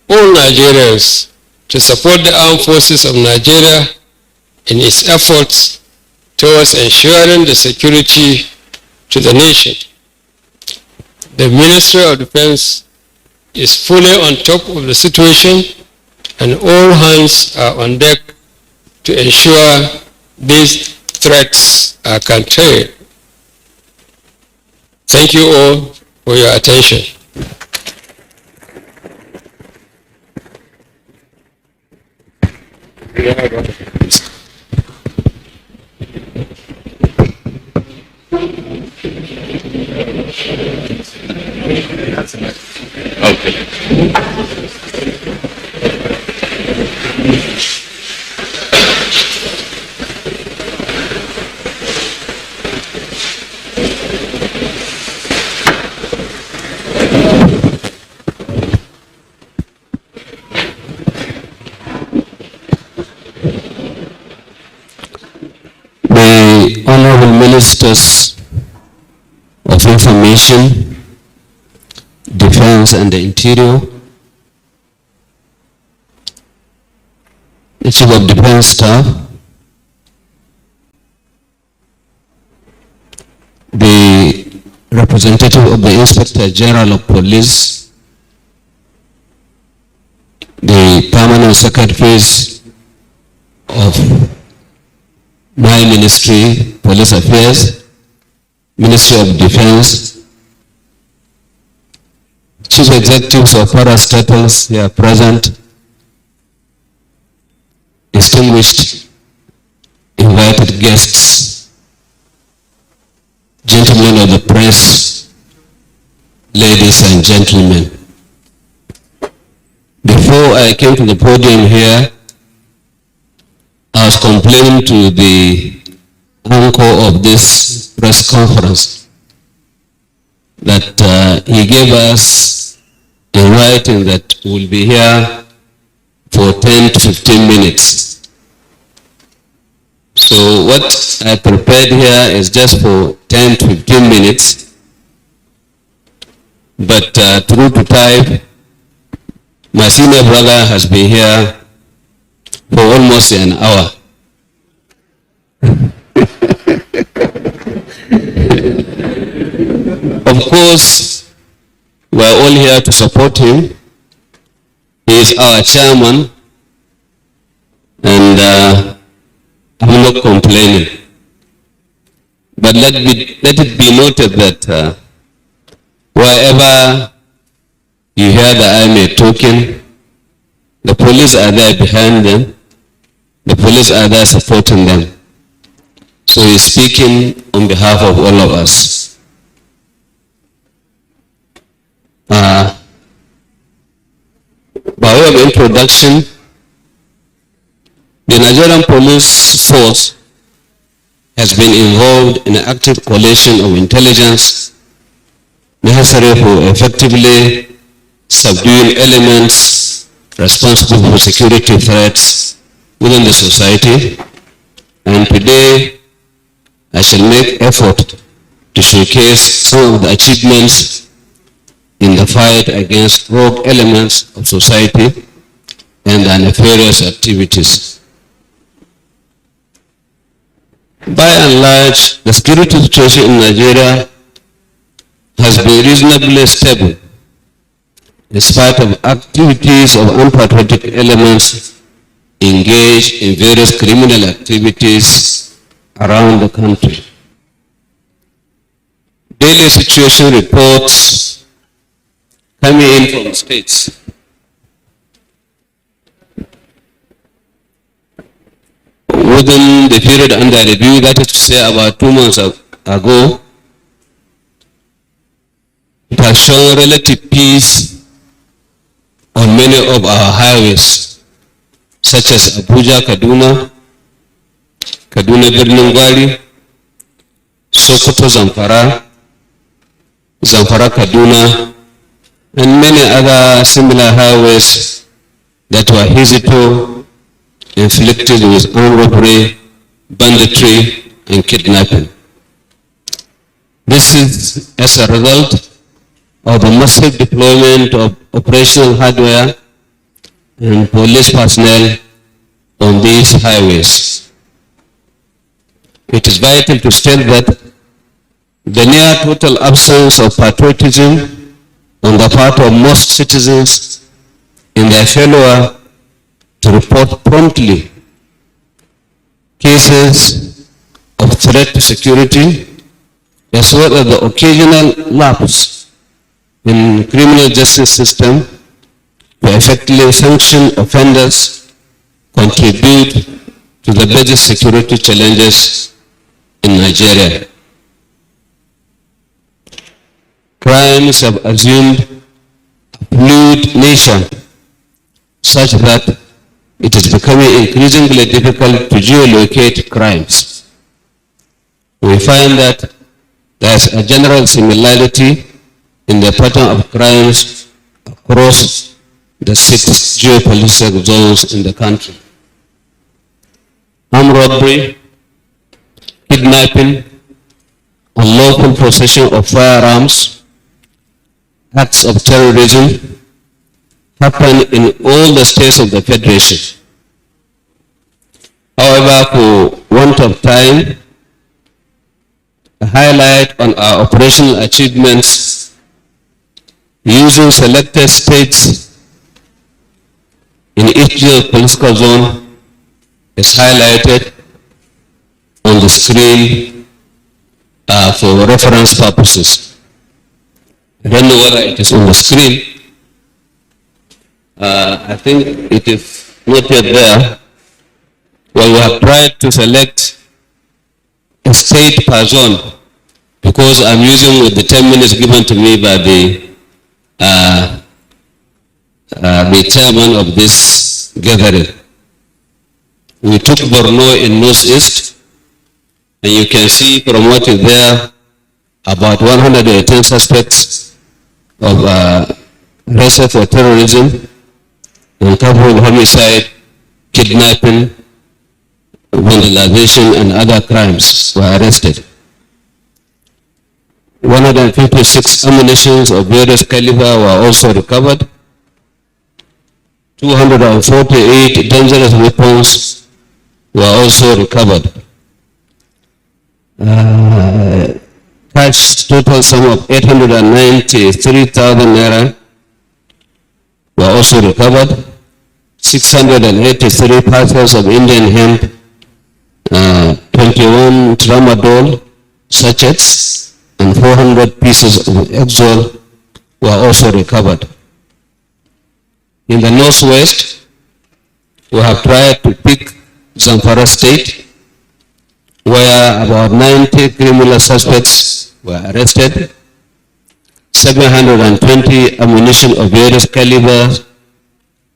all Nigerians to support the armed forces of Nigeria in its efforts towards ensuring the security to the nation. The Ministry of Defense is fully on top of the situation, and all hands are on deck to ensure these threats are contained. Thank you all for your attention. The Honorable Ministers of Information, Defense and the Interior, the Chief of Defense Staff, the representative of the Inspector General of Police, the permanent secretaries of my ministry, Police Affairs, Ministry of Defense, Chief Executives of parastatals here present, distinguished invited guests, gentlemen of the press, ladies and gentlemen. Before I came to the podium here, I was complaining to the anchor of this press conference that he gave us in writing that we'll be here for 10 to 15 minutes. So what I prepared here is just for 10 to 15 minutes, but true to type, my senior brother has been here for almost an hour. Of course, we are all here to support him. He is our chairman, and I'm not complaining. But let it be noted that wherever you hear the army talking, the police are there behind them. The police are there supporting them. So he's speaking on behalf of all of us. By way of introduction, the Nigerian Police Force has been involved in an active coalition of intelligence necessary for effectively subduing elements responsible for security threats within the society. And today, I shall make effort to showcase some of the achievements in the fight against rogue elements of society and their nefarious activities. By and large, the security situation in Nigeria has been reasonably stable in spite of activities of unpatriotic elements engaged in various criminal activities around the country. Daily situation reports coming in from states within the period under review, that is to say about 2 months ago, it has shown relative peace on many of our highways, such as Abuja, Kaduna Birnin Gwari, Sokoto, Zamfara, Kaduna, and many other similar highways that were hitherto inflicted with armed robbery, banditry, and kidnapping. This is as a result of the massive deployment of operational hardware and police personnel on these highways. It is vital to state that the near total absence of patriotism on the part of most citizens in their failure to report promptly cases of threat to security, as well as the occasional lapse in criminal justice system to effectively sanction offenders contribute to the basic security challenges in Nigeria. Crimes have assumed a fluid nature such that it is becoming increasingly difficult to geolocate crimes. We find that there is a general similarity in the pattern of crimes across the 6 geopolitical zones in the country. Armed robbery, kidnapping, unlawful possession of firearms, acts of terrorism happen in all the states of the Federation. However, for want of time, a highlight on our operational achievements using selected states in each geopolitical zone is highlighted on the screen for reference purposes. I don't know whether it is on the screen. I think it is not yet there. Well, we have tried to select a state per zone because I'm using with the 10 minutes given to me by the chairman of this gathering. We took Borno in Northeast, and you can see from what is there, about 118 suspects of arrested for terrorism, uncovered homicide, kidnapping, vandalization, and other crimes were arrested. 156 ammunitions of various caliber were also recovered. 248 dangerous weapons were also recovered. Cash total sum of 893,000 naira were also recovered. 683 parcels of Indian hemp, 21 tramadol sachets, and 400 pieces of Exol were also recovered. In the Northwest, we have tried to pick Zamfara State, where about 90 criminal suspects were arrested. 720 ammunition of various calibers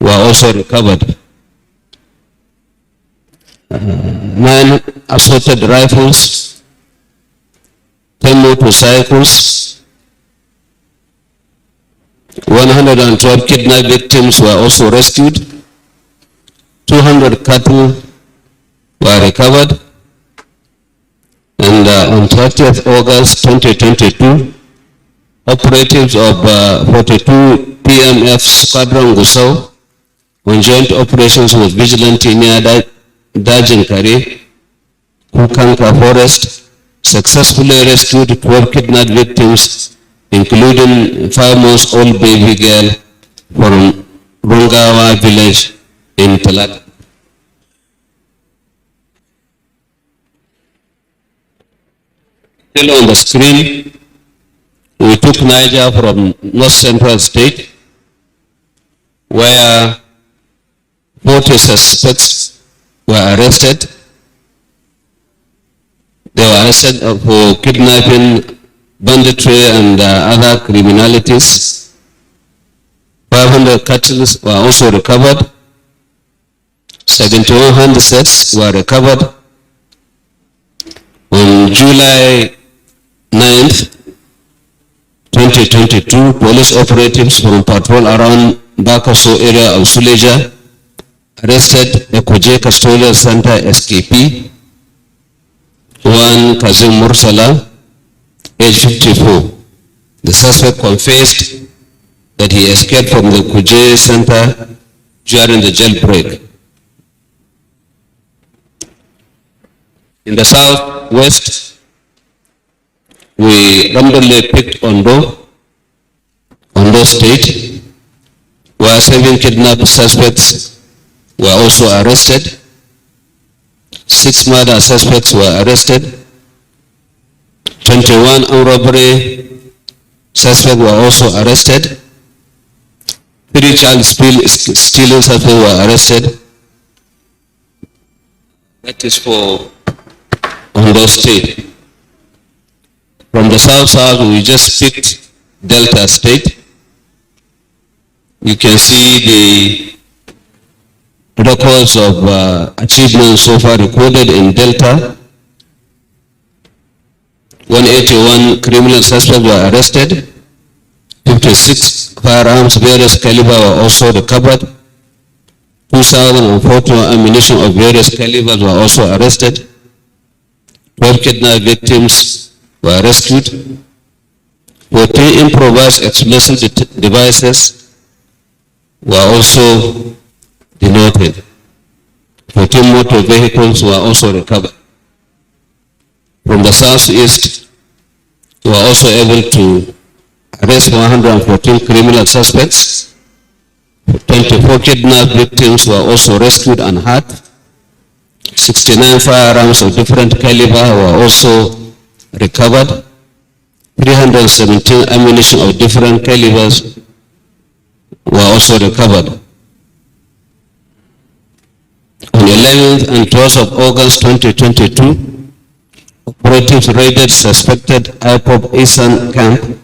were also recovered. 9 assaulted rifles, 10 motorcycles, 112 kidnapped victims were also rescued. 200 cattle were recovered. And on 30th August 2022, operatives of 42 PMF Squadron Gusau on joint operations with vigilante near Dajinkari, Kukanka Forest, successfully rescued 12 kidnapped victims, including 5-month-old baby girl from Rungawa village in Talak. Still on the screen, we took Niger from North Central State, where 40 suspects were arrested, They were arrested for kidnapping, banditry, and other criminalities. 500 cattle were also recovered. 71 handsets were recovered. On July 9th, 2022, police operatives from patrol around Bakaso area of Suleja arrested a Kuje Custodial Center SKP, one Kazim Mursala, age 54. The suspect confessed that he escaped from the Kuje Center during the jailbreak. In the southwest, we randomly picked Ondo State, where 7 kidnapped suspects were also arrested. 6 murder suspects were arrested. 21 armed robbery suspects were also arrested. 3 child stealing suspects were arrested. That is for Ondo State. From the south, we just picked Delta State. You can see the records of achievements so far recorded in Delta. 181 criminal suspects were arrested. 56 firearms, various caliber were also recovered. 2,041 ammunition of various calibers were also arrested. 12 kidnapped victims were rescued. 14 improvised explosive devices were also denoted. 14 motor vehicles were also recovered. From the southeast, we were also able to arrest 114 criminal suspects. 24 kidnapped victims were also rescued and hurt. 69 firearms of different caliber were also recovered. 317 ammunition of different calibers were also recovered. On 11th and 12th of August 2022, operatives raided suspected IPOB Isan camp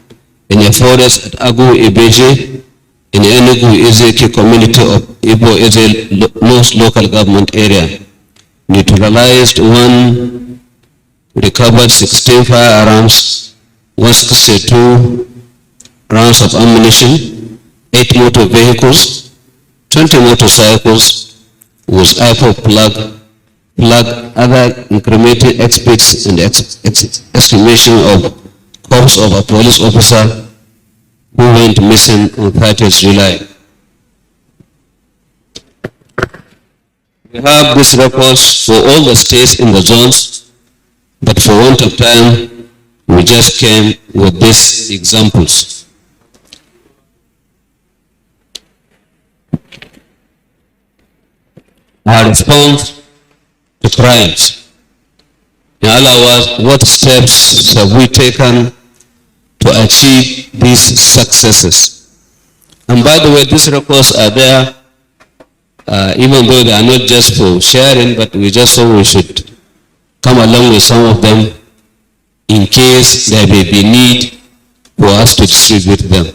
in a forest at Agu Ibeje in Enugu Ezeki community of Ibo Eze North local government area. Neutralized 1, recovered 16 firearms, 162 rounds of ammunition, 8 motor vehicles, 20 motorcycles with IPOB plug, other incriminating exhibits and estimation of corpse of a police officer who went missing on 30th July. We have these records for all the states in the zones, but for want of time, we just came with these examples. Our response to crimes. In other words, what steps have we taken to achieve these successes? And by the way, these records are there, even though they are not just for sharing, but we just thought we should come along with some of them in case there may be need for us to distribute them.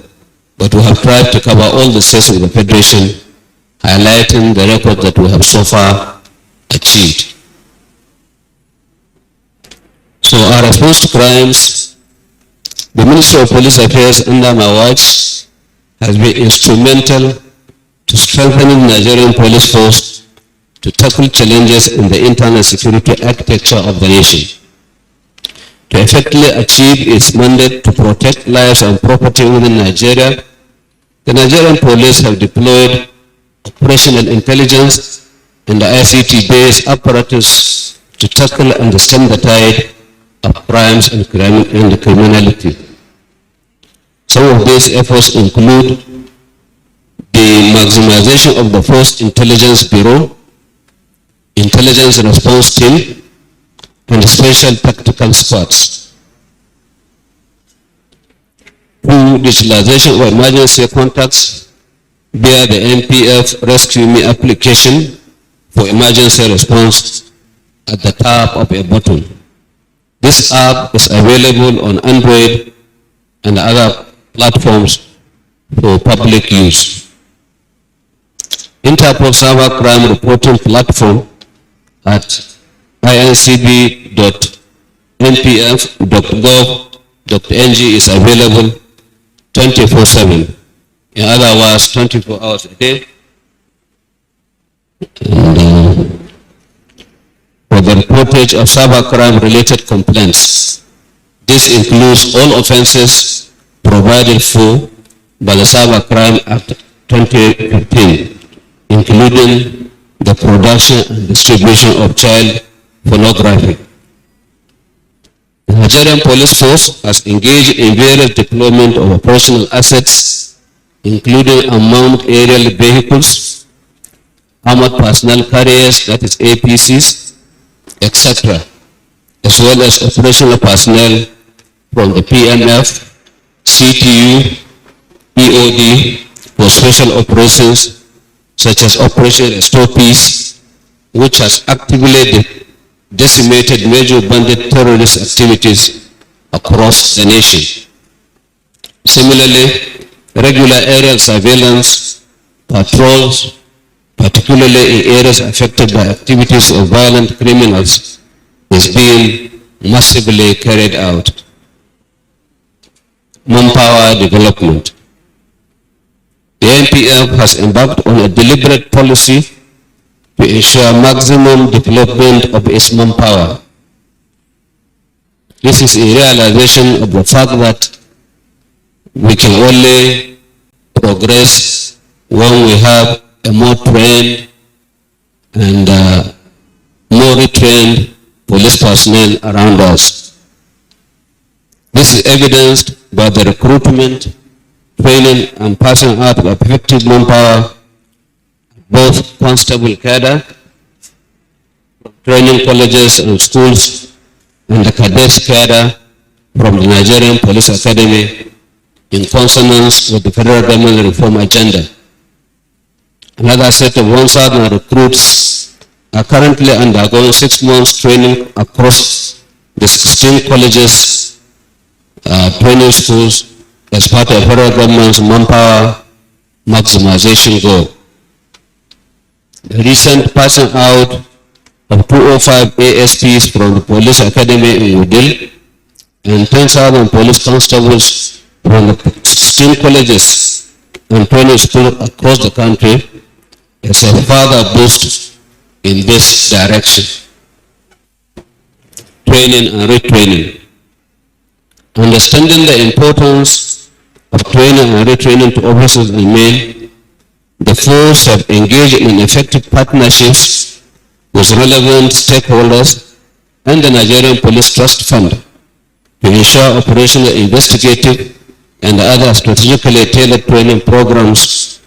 But we have tried to cover all the states of the Federation, highlighting the record that we have so far achieved. So our response to crimes, the Ministry of Police Affairs under my watch has been instrumental to strengthening the Nigerian police force to tackle challenges in the internal security architecture of the nation. To effectively achieve its mandate to protect lives and property within Nigeria, the Nigerian police have deployed operational intelligence and the ICT-based apparatus to tackle and stem the tide of crimes and criminality. Some of these efforts include the maximization of the Force Intelligence Bureau, Intelligence Response Team, and Special Tactical Squads. Through digitalization of emergency contacts via the NPF Rescue Me application for emergency response at the tap of a button. This app is available on Android and other platforms for public use. Interpol Cyber Crime Reporting Platform at incb.npf.gov.ng is available 24/7. In other words, 24 hours a day. And, for the reportage of cybercrime-related complaints. This includes all offenses provided for by the Cybercrime Act 2015, including the production and distribution of child pornography. The Nigerian Police Force has engaged in various deployment of operational assets, including unmanned aerial vehicles, armored personnel carriers, that is APCs, etc., as well as operational personnel from the PMF, CTU, EOD for special operations such as Operation Restore Peace, which has actively decimated major bandit terrorist activities across the nation. Similarly, regular aerial surveillance, patrols, particularly in areas affected by activities of violent criminals, is being massively carried out. Manpower development. The NPF has embarked on a deliberate policy to ensure maximum development of its manpower. This is a realization of the fact that we can only progress when we have a more trained and more retrained police personnel around us. This is evidenced by the recruitment, training, and passing out of effective manpower, both constable cadre, training colleges and schools, and the cadets cadre from the Nigerian Police Academy in consonance with the federal government reform agenda. Another set of 1,000 recruits are currently undergoing 6 months training across the 16 colleges, training schools as part of federal government's manpower maximization goal. The recent passing out of 205 ASPs from the Police Academy in Udil and 10,000 police constables from the 16 colleges and training schools across the country is a further boost in this direction. Training and retraining. Understanding the importance of training and retraining to officers and men, the force have engaged in effective partnerships with relevant stakeholders and the Nigerian Police Trust Fund to ensure operational, investigative, and other strategically tailored training programs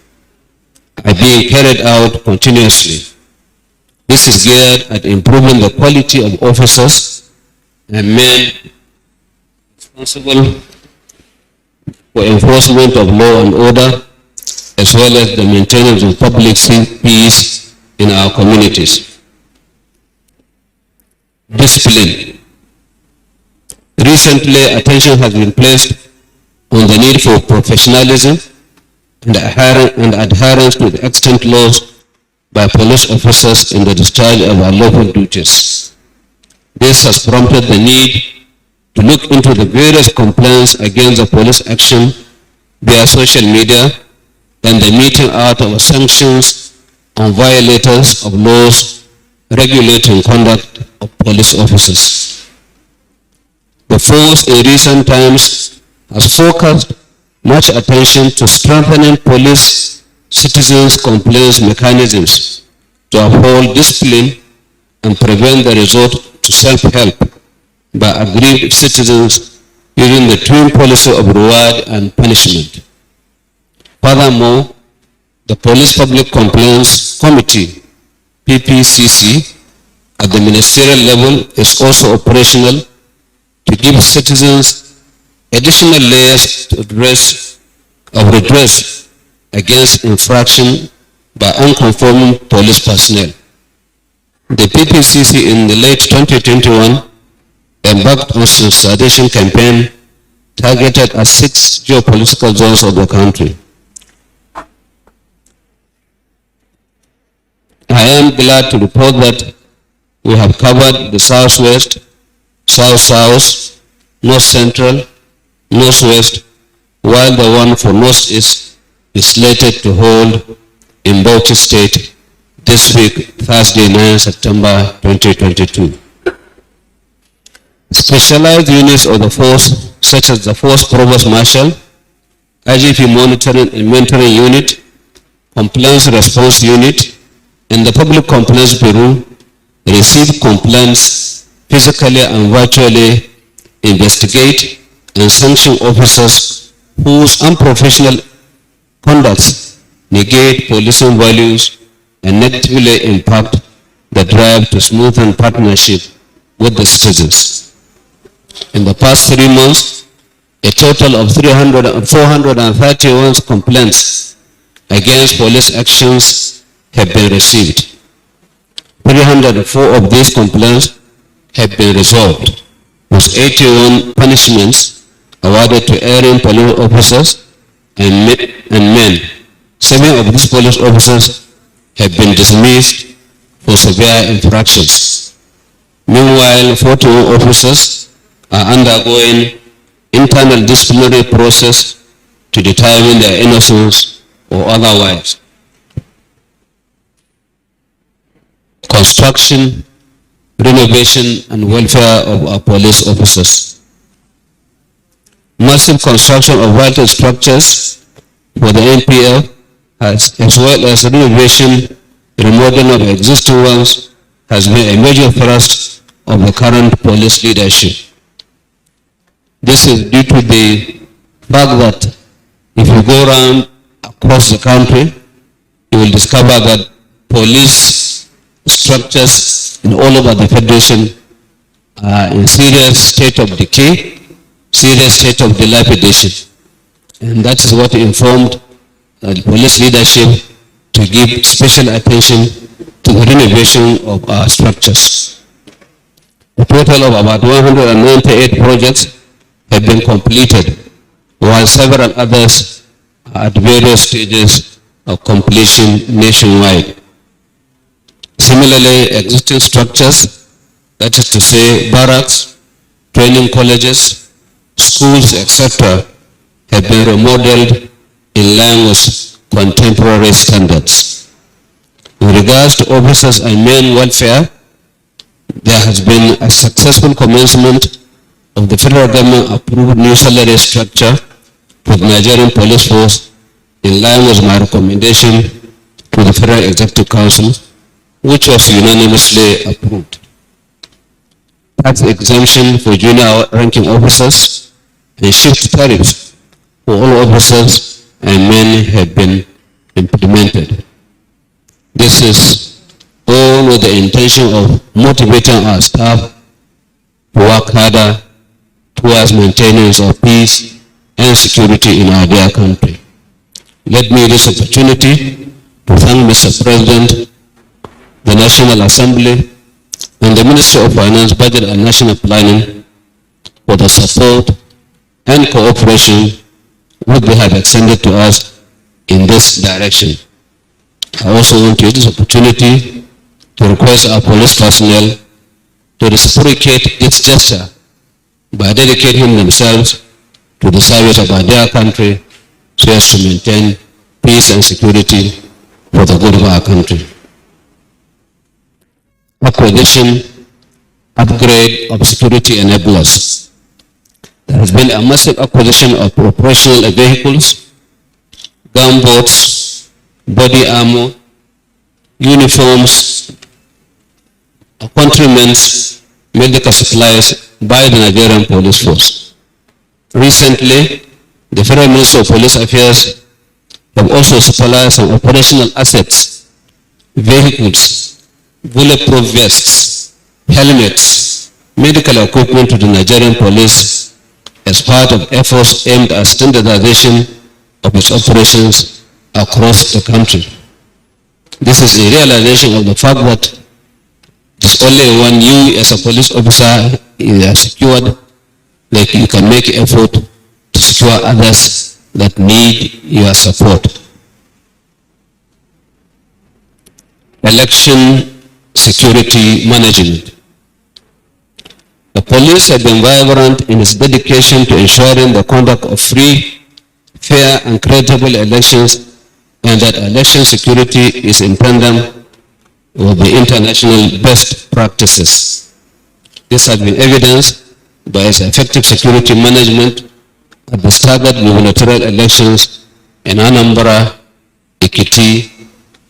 are being carried out continuously. This is geared at improving the quality of officers and men responsible for enforcement of law and order, as well as the maintenance of public peace in our communities. Discipline. Recently, attention has been placed on the need for professionalism and adherence to the extant laws by police officers in the discharge of our lawful duties. This has prompted the need to look into the various complaints against the police action via social media and the meting out of sanctions on violators of laws regulating conduct of police officers. The force in recent times has focused much attention to strengthening police citizens' complaints mechanisms to uphold discipline and prevent the resort to self-help by aggrieved citizens using the twin policy of reward and punishment. Furthermore, the Police Public Complaints Committee, PPCC, at the ministerial level is also operational to give citizens additional layers to redress against infraction by unconforming police personnel. The PPCC in the late 2021 embarked on sensitization campaign targeted at 6 geopolitical zones of the country. I am glad to report that we have covered the southwest, south-south, north-central, northwest, while the one for northeast is slated to hold in Bauchi State this week, Thursday, 9 September 2022. Specialized units of the force, such as the Force Provost Marshal, IGP Monitoring and Mentoring Unit, Complaints Response Unit, and the Public Complaints Bureau, receive complaints physically and virtually, investigate and sanction officers whose unprofessional conducts negate policing values and negatively impact the drive to smoothen partnership with the citizens. In the past 3 months, a total of 431 complaints against police actions have been received. 304 of these complaints have been resolved, with 81 punishments awarded to erring police officers and men. 7 of these police officers have been dismissed for severe infractions. Meanwhile, 41 officers are undergoing internal disciplinary process to determine their innocence or otherwise. Construction, renovation, and welfare of our police officers. Massive construction of vital structures for the NPF, as well as renovation, remodeling of existing ones, has been a major thrust of the current police leadership. This is due to the fact that if you go around across the country, you will discover that police structures in all over the Federation are in serious state of decay, serious state of dilapidation. And that is what informed the police leadership to give special attention to the renovation of our structures. A total of about 198 projects have been completed, while several others are at various stages of completion nationwide. Similarly, existing structures, that is to say barracks, training colleges, schools, etc., have been remodeled in line with contemporary standards. In regards to officers and men welfare, there has been a successful commencement of the federal government approved new salary structure for the Nigerian Police Force in line with my recommendation to the Federal Executive Council, which was unanimously approved. Tax exemption for junior ranking officers and shift tariffs for all officers and men have been implemented. This is all with the intention of motivating our staff to work harder towards maintenance of peace and security in our dear country. Let me use this opportunity to thank Mr. President, the National Assembly, and the Ministry of Finance, Budget and National Planning for the support and cooperation which they have extended to us in this direction. I also want to use this opportunity to request our police personnel to reciprocate its gesture by dedicating themselves to the service of our dear country so as to maintain peace and security for the good of our country. Acquisition, upgrade of security enablers. There has been a massive acquisition of operational vehicles, gunboats, body armor, uniforms, accoutrements, medical supplies by the Nigerian Police Force. Recently, the Federal Ministry of Police Affairs have also supplied some operational assets, vehicles, bulletproof vests, helmets, medical equipment to the Nigerian Police as part of efforts aimed at standardization of its operations across the country. This is a realization of the fact that It's only when you as a police officer are secured that you can make effort to secure others that need your support. Election security management. The police have been vibrant in its dedication to ensuring the conduct of free, fair and credible elections, and that election security is in tandem with the international best practices. This has been evidenced by its effective security management at the staggered gubernatorial elections in Anambra, Ekiti,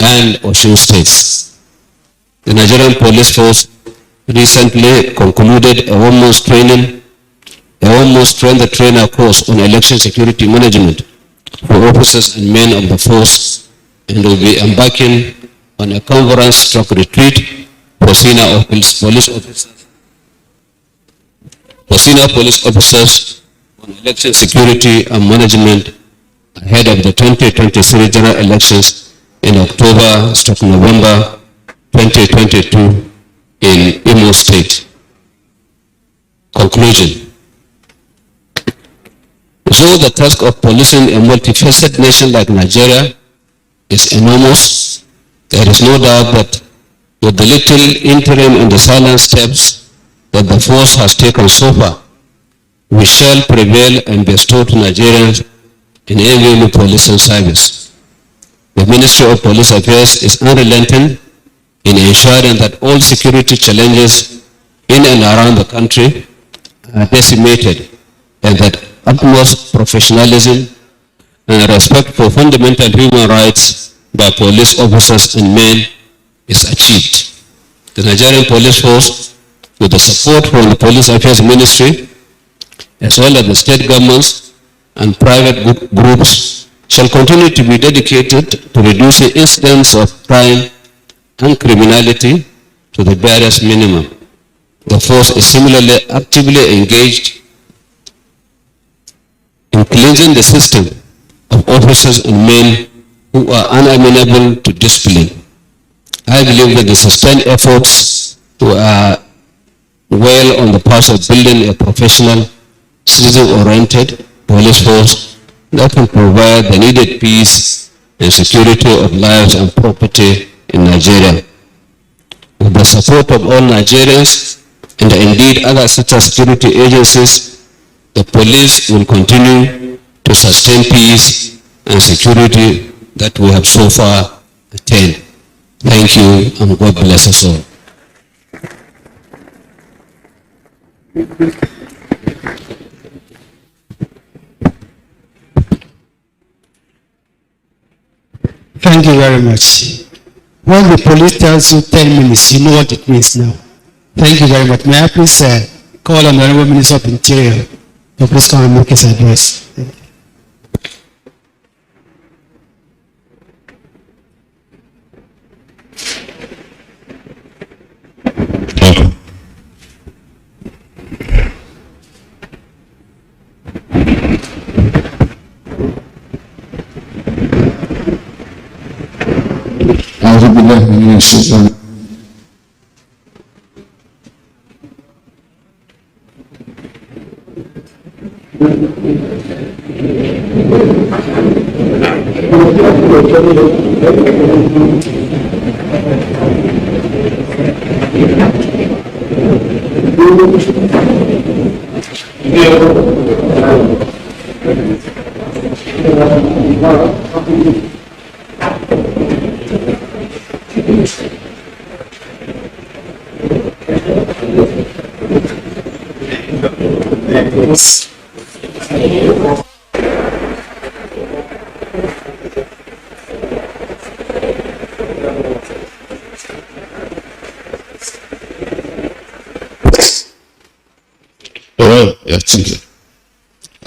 and Osun states. The Nigerian Police Force recently concluded a one-month training, the trainer course on election security management for officers and men of the force, and will be embarking on a conference/retreat for senior police officers on election security and management ahead of the 2023 general elections in October/November 2022 in Imo State. Conclusion. Though the task of policing a multifaceted nation like Nigeria is enormous, there is no doubt that with the little interim and the silent steps that the force has taken so far, we shall prevail and bestow to Nigerians an enviable policing service. The Ministry of Police Affairs is unrelenting in ensuring that all security challenges in and around the country are decimated, and that utmost professionalism and respect for fundamental human rights by police officers and men is achieved. The Nigerian Police Force, with the support from the Police Affairs Ministry, as well as the state governments and private groups, shall continue to be dedicated to reducing incidents of crime and criminality to the barest minimum. The force is similarly actively engaged in cleansing the system of officers and men who are unamenable to discipline. I believe that the sustained efforts are well on the path of building a professional, citizen-oriented police force that will provide the needed peace and security of lives and property in Nigeria. With the support of all Nigerians and indeed other security agencies, the police will continue to sustain peace and security that we have so far attained. Thank you, and God bless us all. Thank you very much. When the police tells you 10 minutes, you know what it means now. Thank you very much. May I please call on the Honorable Minister of Interior to please come and make his address. Thank you. Thank you.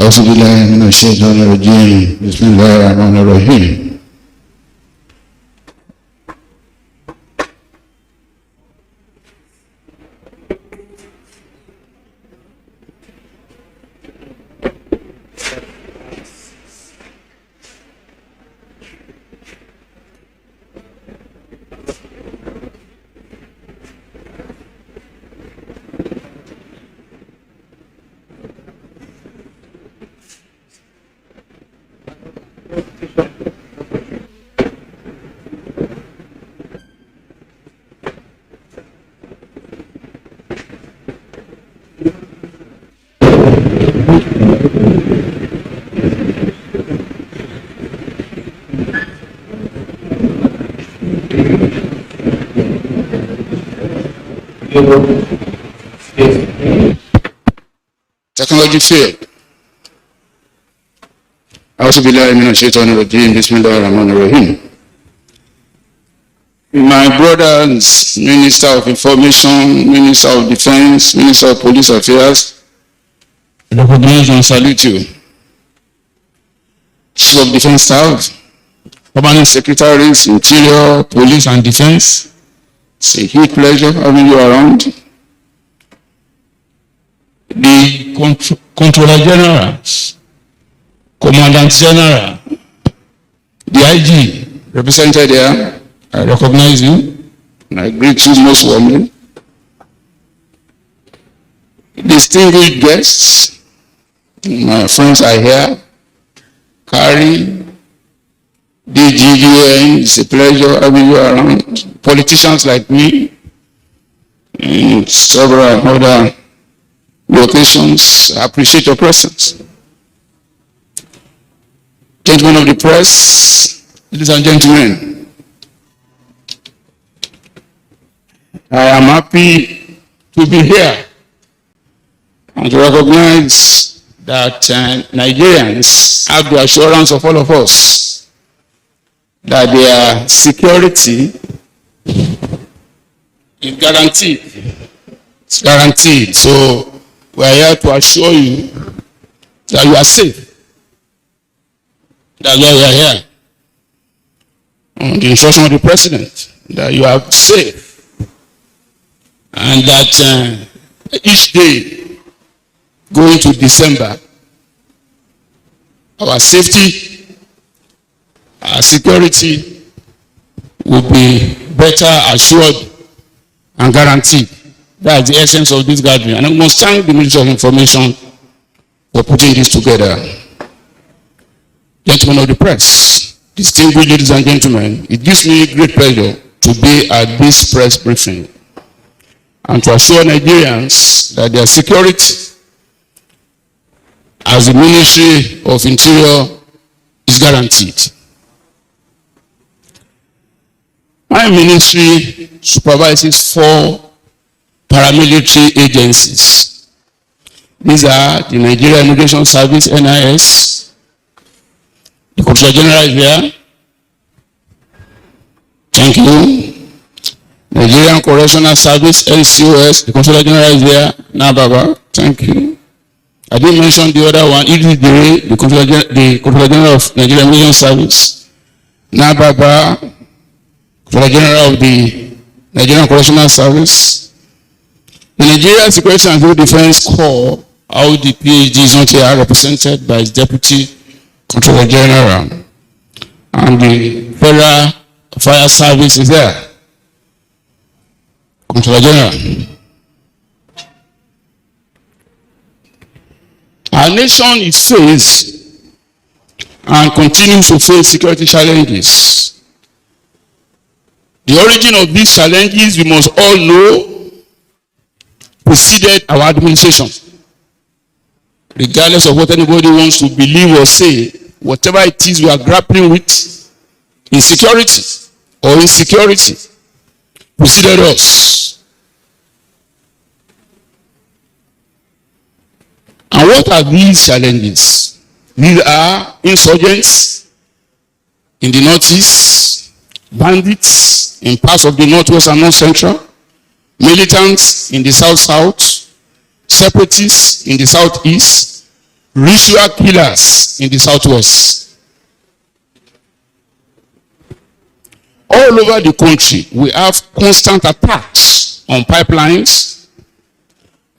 أعوذ بالله من الشيطان الرجيم بسم الله الرحمن الرحيم. Technology failed. My brothers, Minister of Information, Minister of Defense, Minister of Police Affairs, I recognize and salute you. Chief of Defense Staff, Permanent Secretaries, Interior, Police and Defense, it's a huge pleasure having you around. The Controller General, Commandant General, the IG represented here, I recognize you and I greet you most warmly. Distinguished guests, my friends are here. Carrie, DGUN, it's a pleasure having you around. Politicians like me, in several other locations, I appreciate your presence. Gentlemen of the press, ladies and gentlemen, I am happy to be here and to recognize that Nigerians have the assurance of all of us that their security is guaranteed. It's guaranteed. So we are here to assure you that you are safe. That's why we are here. On the instruction of the President, that you are safe. And that each day going to December, our safety, our security will be better assured and guaranteed. That's the essence of this gathering. And I must thank the Ministry of Information for putting this together. Gentlemen of the press, distinguished ladies and gentlemen, it gives me great pleasure to be at this press briefing and to assure Nigerians that their security as the Ministry of Interior is guaranteed. My ministry supervises 4 paramilitary agencies. These are the Nigerian Immigration Service, NIS, the Controller General is there. Thank you. Nigerian Correctional Service, NCOS, the Controller General is there. Nababa, thank you. I didn't mention the other one, the Controller General of Nigerian Immigration Service. Nababa, Controller General of the Nigerian Correctional Service. The Nigerian Security and Civil Defense Corps, how the PhD is not here, represented by its Deputy Controller General. And the Federal Fire Service is there. Controller General. Our nation is faced and continues to face security challenges. The origin of these challenges, we must all know, preceded our administration. Regardless of what anybody wants to believe or say, whatever it is we are grappling with, insecurity or insecurity, preceded us. And what are these challenges? These are insurgents in the northeast, bandits in parts of the northwest and north central, militants in the south-south, separatists in the southeast, ritual killers in the southwest. All over the country, we have constant attacks on pipelines,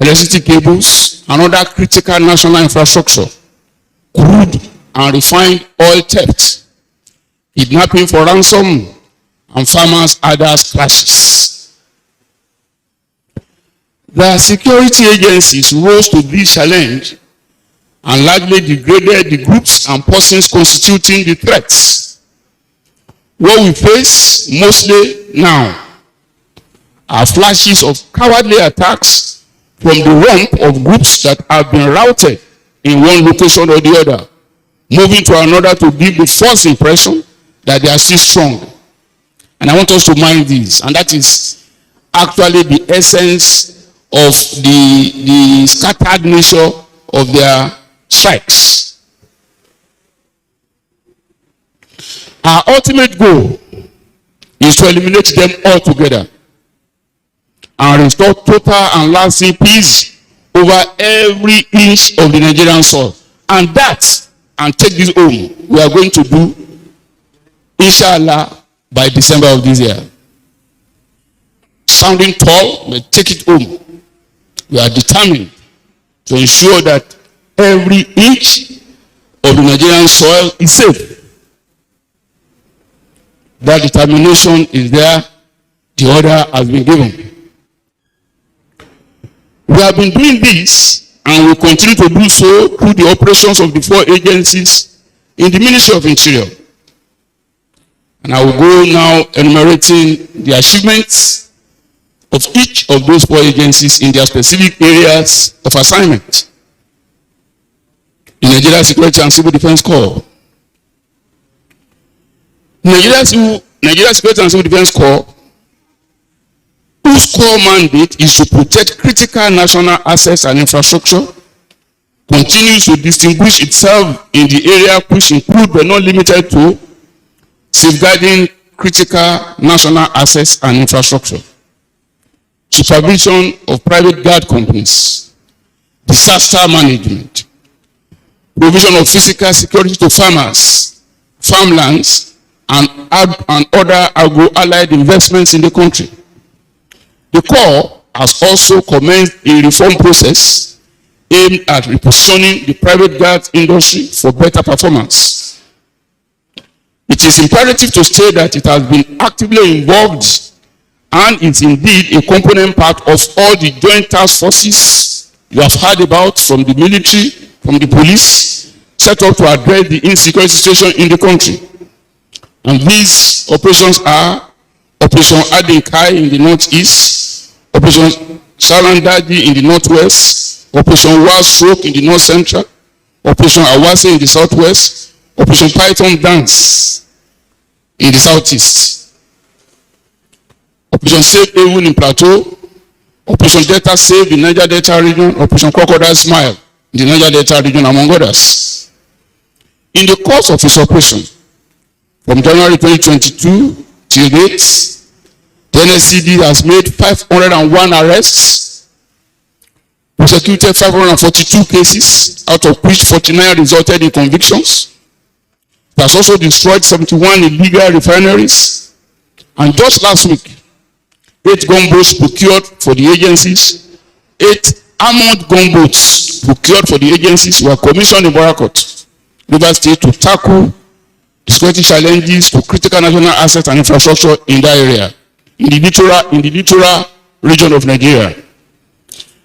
electricity cables, and other critical national infrastructure, crude and refined oil theft, kidnapping for ransom, and farmers' others clashes. The security agencies rose to this challenge and largely degraded the groups and persons constituting the threats. What we face mostly now are flashes of cowardly attacks from the rump of groups that have been routed in one location or the other, moving to another to give the false impression that they are still strong. And I want us to mind this, and that is, actually the essence of the scattered nature of their strikes. Our ultimate goal is to eliminate them altogether and restore total and lasting peace over every inch of the Nigerian soil. And that, and take this home, we are going to do, inshallah, by December of this year. Sounding tall, but take it home. We are determined to ensure that every inch of the Nigerian soil is safe. That determination is there. The order has been given. We have been doing this and will continue to do so through the operations of the 4 agencies in the Ministry of Interior. And I will go now enumerating the achievements of each of those 4 agencies in their specific areas of assignment. The Nigeria Security and Civil Defense Corps. Nigeria Security and Civil Defense Corps, whose core mandate is to protect critical national assets and infrastructure, continues to distinguish itself in the area which include but not limited to safeguarding critical national assets and infrastructure, supervision of private guard companies, disaster management, provision of physical security to farmers, farmlands, and other agro-allied investments in the country. The Corps has also commenced a reform process aimed at repositioning the private guard industry for better performance. It is imperative to state that it has been actively involved and is indeed a component part of all the joint task forces you have heard about from the military, from the police, set up to address the insecurity situation in the country. And these operations are Operation Adinkai in the northeast, Operation Sarandaji in the northwest, Operation Wasok in the north central, Operation Awase in the southwest, Operation Python Dance in the southeast, Operation Save Ewu in Plateau, Operation Delta Save in Niger Delta region, Operation Crocodile Smile in the Niger Delta region, among others. In the course of this operation, from January 2022 till date, the NSCD has made 501 arrests, prosecuted 542 cases, out of which 49 resulted in convictions. It has also destroyed 71 illegal refineries. And just last week, 8 gunboats procured for the agencies, 8 armored gunboats procured for the agencies were commissioned in Borakot, River State, to tackle security challenges to critical national assets and infrastructure in that area, in the littoral region of Nigeria.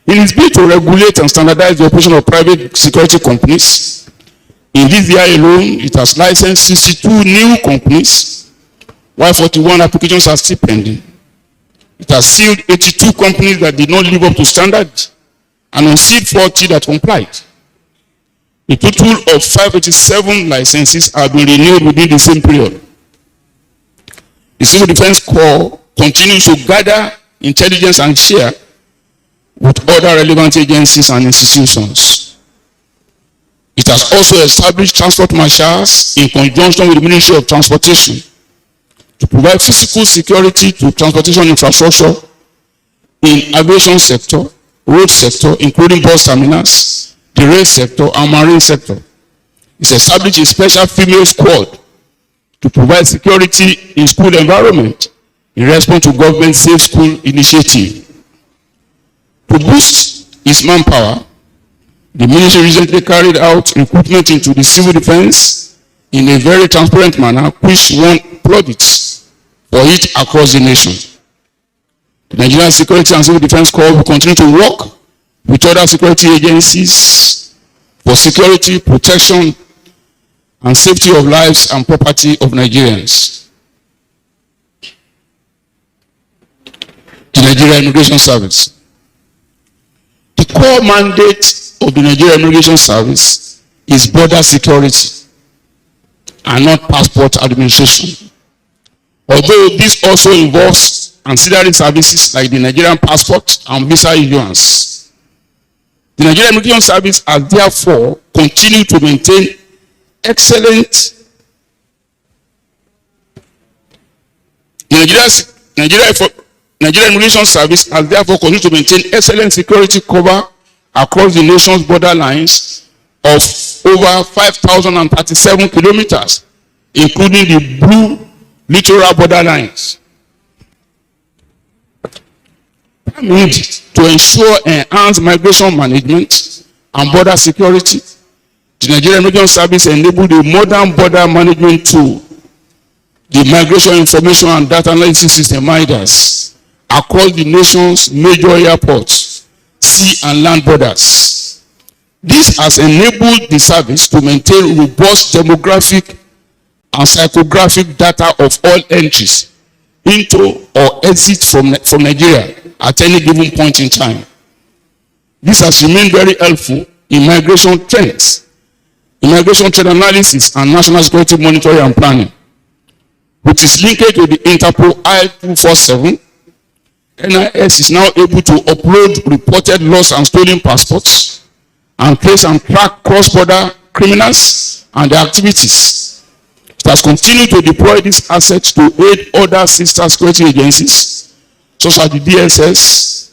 In its bid to regulate and standardize the operation of private security companies, in this year alone, it has licensed 62 new companies, while 41 applications are still pending. It has sealed 82 companies that did not live up to standard and unsealed 40 that complied. A total of 587 licenses have been renewed within the same period. The Civil Defense Corps continues to gather intelligence and share with other relevant agencies and institutions. It has also established transport marshals in conjunction with the Ministry of Transportation to provide physical security to transportation infrastructure in aviation sector, road sector, including bus terminals, the rail sector, and marine sector. It's established a special female squad to provide security in school environment in response to government Safe School initiative. To boost its manpower, the ministry recently carried out recruitment into the civil defense in a very transparent manner, which won plaudits for it across the nation. The Nigerian Security and Civil Defense Corps will continue to work with other security agencies for security, protection, and safety of lives and property of Nigerians. The Nigerian Immigration Service. The core mandate of the Nigerian Immigration Service is border security and not passport administration. Although this also involves ancillary services like the Nigerian passport and visa issuance. The Nigerian Immigration Service has therefore continued to maintain excellent Nigerian Immigration Service has therefore continued to maintain excellent security cover across the nation's border lines of over 5,037 kilometers, including the blue littoral border lines. To ensure enhanced migration management and border security, the Nigerian Immigration Service enabled a modern border management tool, the Migration Information and Data Analysis System (MIDAS), across the nation's major airports, sea and land borders. This has enabled the service to maintain robust demographic and psychographic data of all entries into or exit from Nigeria at any given point in time. This has remained very helpful in migration trends, immigration trend analysis, and national security monitoring and planning. With its linkage to the Interpol I-247, NIS is now able to upload reported lost and stolen passports and trace and track cross-border criminals and their activities. It has continued to deploy these assets to aid other sister security agencies, such as the DSS,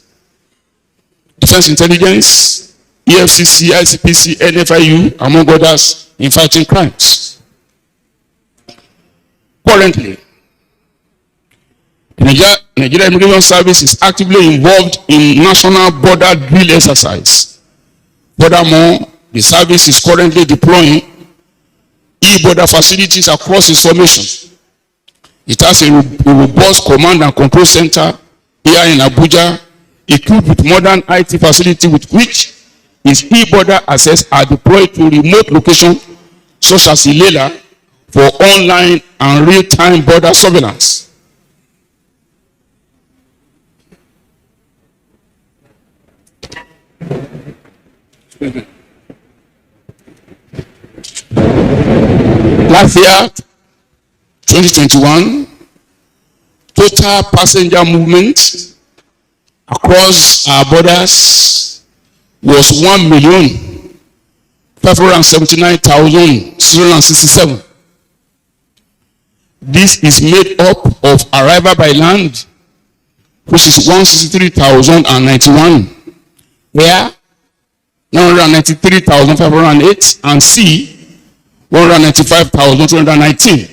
Defense Intelligence, EFCC, ICPC, NFIU, among others, in fighting crimes. Currently, the Nigerian Immigration Service is actively involved in national border drill exercise. Furthermore, the service is currently deploying e-border facilities across its formation. It has a robust command and control center here in Abuja, equipped with modern IT facility with which its e-border access are deployed to remote locations such as Ilela for online and real-time border surveillance. Last year, 2021, total passenger movement across our borders was 1,579,667. This is made up of arrival by land, which is 163,091, air 993,508, and sea 195,219.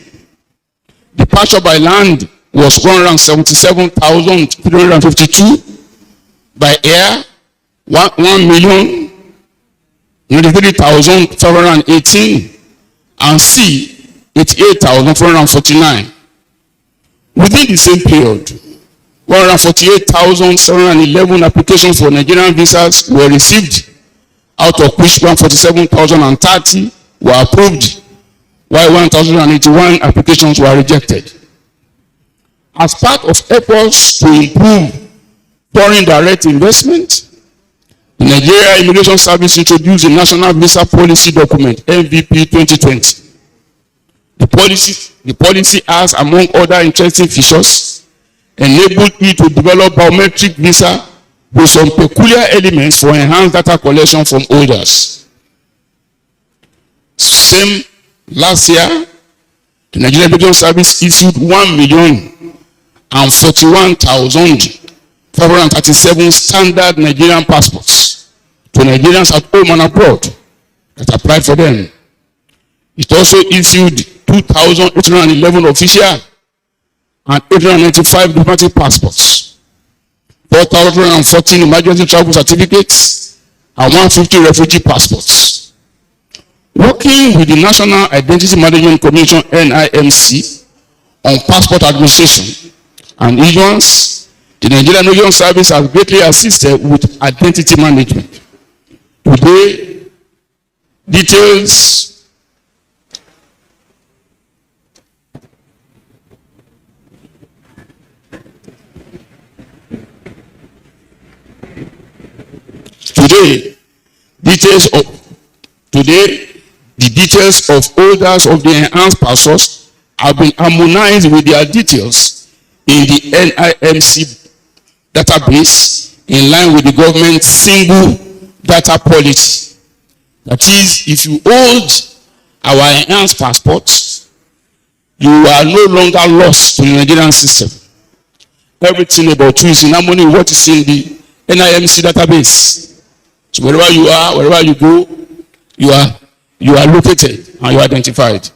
Departure by land was 177,352, by air 1,093,518, and sea 88,449. Within the same period, 148,711 applications for Nigerian visas were received, out of which 147,030 were approved, while 1,081 applications were rejected. As part of efforts to improve foreign direct investment, the Nigeria Immigration Service introduced the National Visa Policy Document, MVP 2020. The policy has, among other interesting features, enabled it to develop biometric visa with some peculiar elements for enhanced data collection from holders. Same last year, the Nigerian Immigration Service issued 1,041,537 standard Nigerian passports to Nigerians at home and abroad that applied for them. It also issued 2,811 official and 895 diplomatic passports, 4,014 emergency travel certificates, and 150 refugee passports. Working with the National Identity Management Commission (NIMC) on passport administration and issuance, the Nigerian Immigration Service has greatly assisted with identity management. Today, details the details of holders of the enhanced passports have been harmonized with their details in the NIMC database in line with the government's single data policy. That is, if you hold our enhanced passports, you are no longer lost to the Nigerian system. Everything about you is in harmony with what is in the NIMC database. So wherever you are, wherever you go, you are located and you are identified.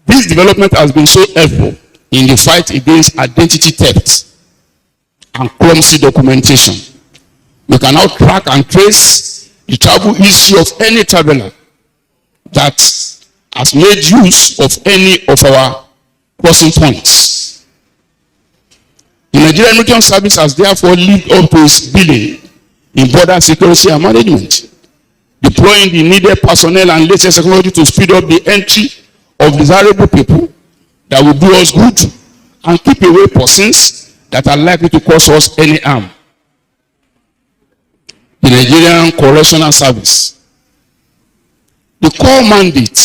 This development has been so helpful in the fight against identity theft and clumsy documentation. We can now track and trace the travel history of any traveler that has made use of any of our crossing points. The Nigerian Immigration Service has therefore lived up to its billing in border security and management, deploying the needed personnel and latest technology to speed up the entry of desirable people that will do us good and keep away persons that are likely to cause us any harm. The Nigerian Correctional Service. The core mandate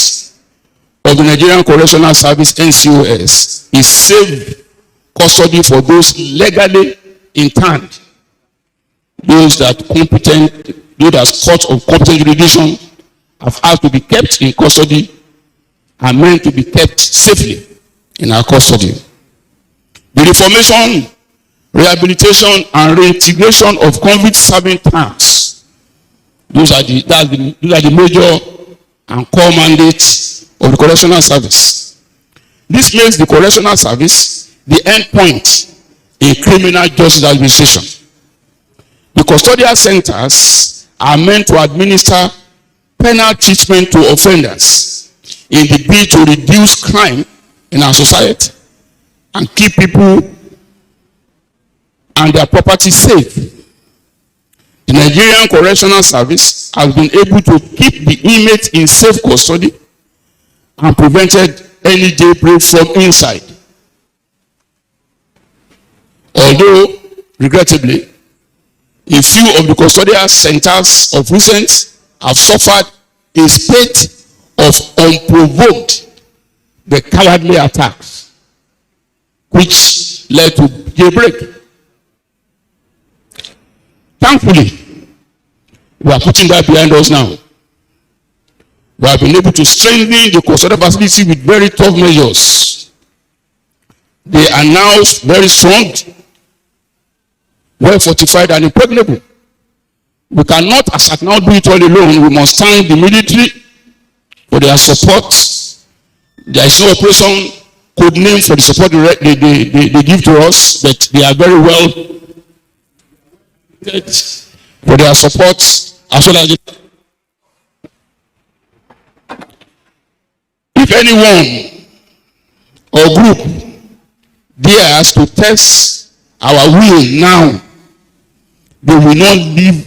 of the Nigerian Correctional Service, NCOS, is safe custody for those legally interned, those that courts of competent jurisdiction have asked to be kept in custody are meant to be kept safely in our custody. The reformation, rehabilitation, and reintegration of convict serving terms. Those are the major and core mandates of the Correctional Service. This makes the Correctional Service the endpoint in criminal justice administration. The custodial centers are meant to administer penal treatment to offenders in the bid to reduce crime in our society and keep people and their property safe. The Nigerian Correctional Service has been able to keep the inmates in safe custody and prevented any jailbreak from inside. Although, regrettably, a few of the custodial centers of recent have suffered a spate of unprovoked but cowardly attacks, which led to jailbreak. Thankfully, we are putting that behind us now. We have been able to strengthen the custodial facility with very tough measures. They are now very strong, well fortified, and impregnable. We cannot, as at now, do it all alone. We must thank the military for their support. There is no operation code name for the support they give to us, but they are very well for their support as well as if anyone or group dares to test our will now, they will not live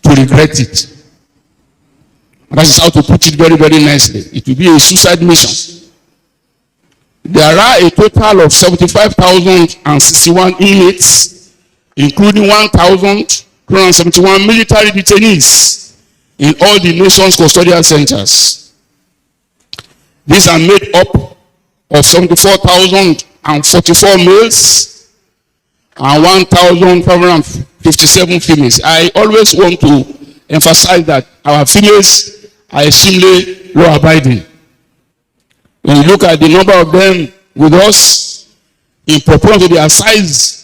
to regret it. That is how to put it very, very nicely. It will be a suicide mission. There are a total of 75,061 inmates, including 1,271 military detainees in all the nation's custodial centers. These are made up of 74,044 males and 1,557 females. I always want to emphasize that our females are extremely law-abiding. When you look at the number of them with us in proportion to their size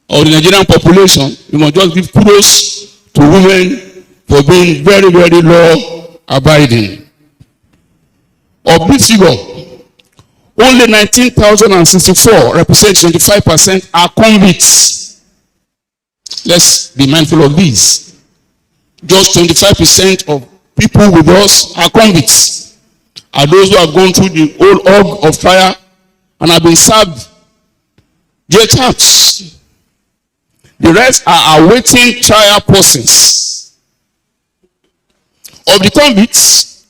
of the Nigerian population, you must just give kudos to women for being very, very law-abiding. Of this figure, only 19,064 represent 25% are convicts. Let's be mindful of this. Just 25% of people with us are convicts. Are those who have gone through the whole hog of fire and have been served jail terms. The rest are awaiting trial process. Of the convicts,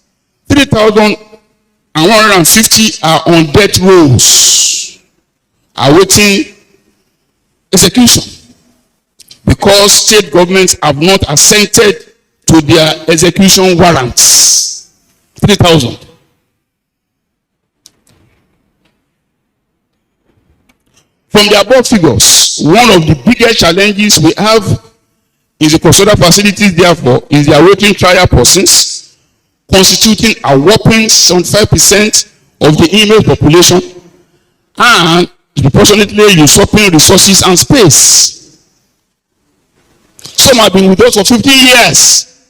3,150 are on death rows, awaiting execution, because state governments have not assented to their execution warrants. 3,000. From the above figures, one of the biggest challenges we have in the custodial facilities, therefore, is the awaiting trial persons, constituting a whopping 75% of the inmate population and proportionately usurping resources and space. Some have been with us for 15 years.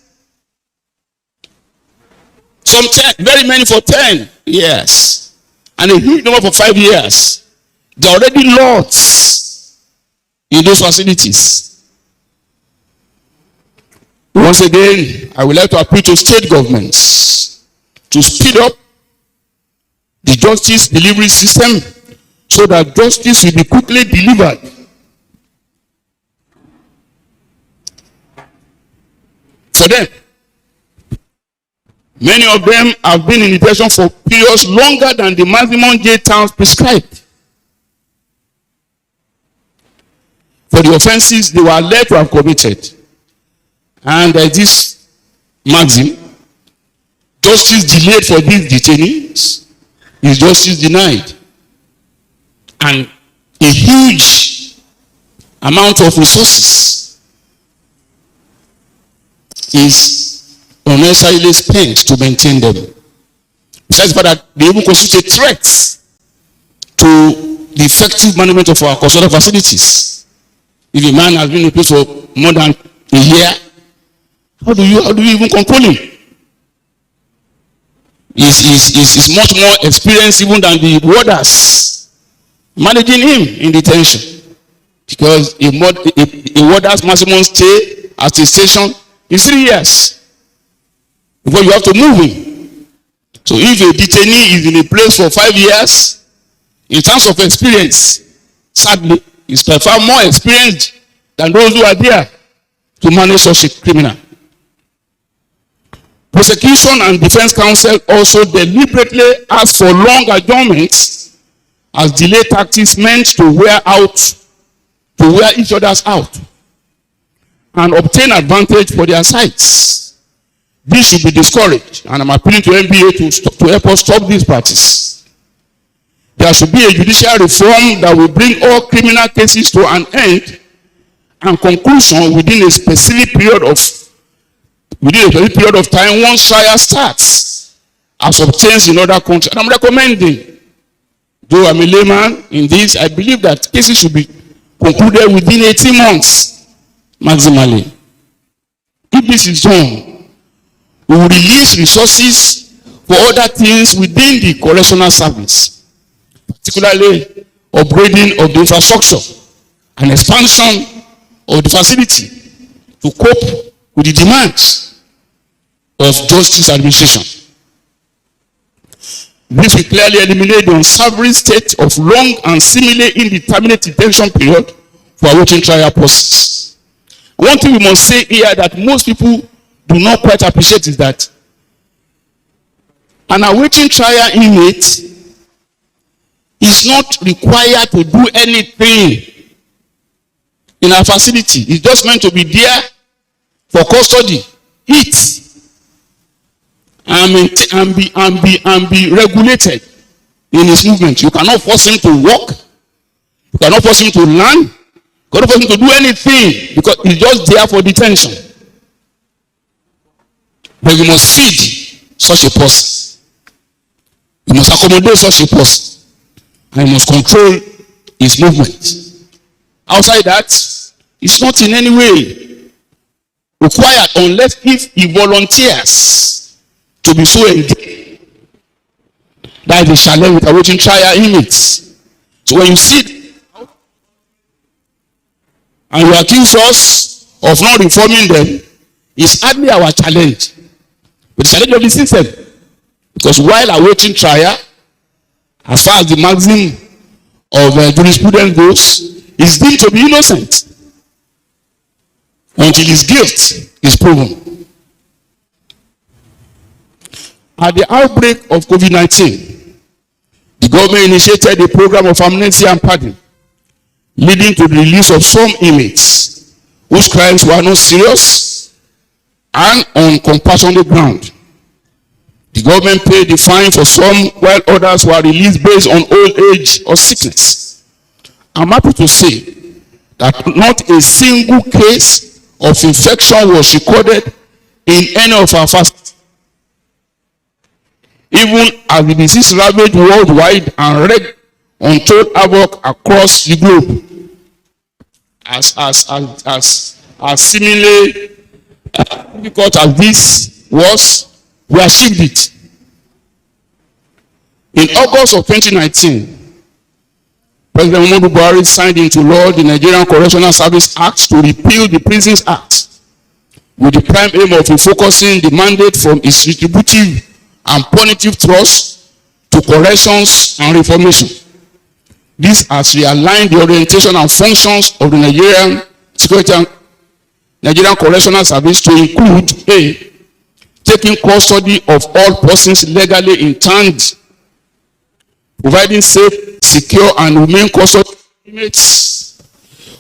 Some 10, very many for 10 years. And a huge number for 5 years. There are already lots in those facilities. Once again, I would like to appeal to state governments to speed up the justice delivery system so that justice will be quickly delivered. For them, many of them have been in detention for periods longer than the maximum jail terms prescribed. For the offenses they were alleged to have committed. And this maxim, justice delayed for these detainees is justice denied. And a huge amount of resources is unnecessarily spent to maintain them. Besides the fact that they even constitute a threat to the effective management of our custodial facilities. If a man has been in a place for more than a year, how do you even control him? He's much more experienced even than the warders managing him in detention. Because a warder's maximum stay at a station is 3 years before you have to move him. So if a detainee is in a place for 5 years, in terms of experience, sadly, is by far more experienced than those who are there to manage such a criminal. Prosecution and defense counsel also deliberately ask for long adjournments as delay tactics meant to wear each other's out and obtain advantage for their sides. This should be discouraged, and I'm appealing to NBA to help us stop this practice. There should be a judicial reform that will bring all criminal cases to an end and conclusion within a specific period of time once trial starts, as obtains in other countries. And I'm recommending, though I'm a layman in this, I believe that cases should be concluded within 18 months maximally. If this is done, we will release resources for other things within the correctional service, particularly upgrading of the infrastructure and expansion of the facility to cope with the demands of justice administration. This will clearly eliminate the unsavory state of long and seemingly indeterminate detention period for awaiting trial process. One thing we must say here that most people do not quite appreciate is that an awaiting trial inmate is not required to do anything in our facility. It's just meant to be there for custody, eat, and be regulated in his movement. You cannot force him to walk. You cannot force him to learn. You cannot force him to do anything because he's just there for detention. But you must feed such a person. You must accommodate such a person. And you must control his movement. Outside that, it's not in any way required unless if he volunteers to be so engaged. That is the challenge with awaiting trial inmates. So when you sit and you accuse us of not reforming them, it's hardly our challenge, but the challenge of the system. Because while awaiting trial, as far as the maxim of jurisprudence goes, is deemed to be innocent until his guilt is proven. At the outbreak of COVID-19, the government initiated a program of amnesty and pardon, leading to the release of some inmates whose crimes were not serious and on compassionate ground. The government paid the fine for some, while others were released based on old age or sickness. I'm happy to say that not a single case of infection was recorded in any of our facilities. Even as the disease ravaged worldwide and wreaked untold havoc across the globe, as seemingly difficult as this was, we achieved it. In August of 2019, President Muhammadu Buhari signed into law the Nigerian Correctional Service Act to repeal the Prisons Act, with the prime aim of refocusing the mandate from its retributive and punitive thrust to corrections and reformation. This has realigned the orientation and functions of the Nigerian Correctional Service to include A, taking custody of all persons legally interned, providing safe, secure, and humane custody of inmates,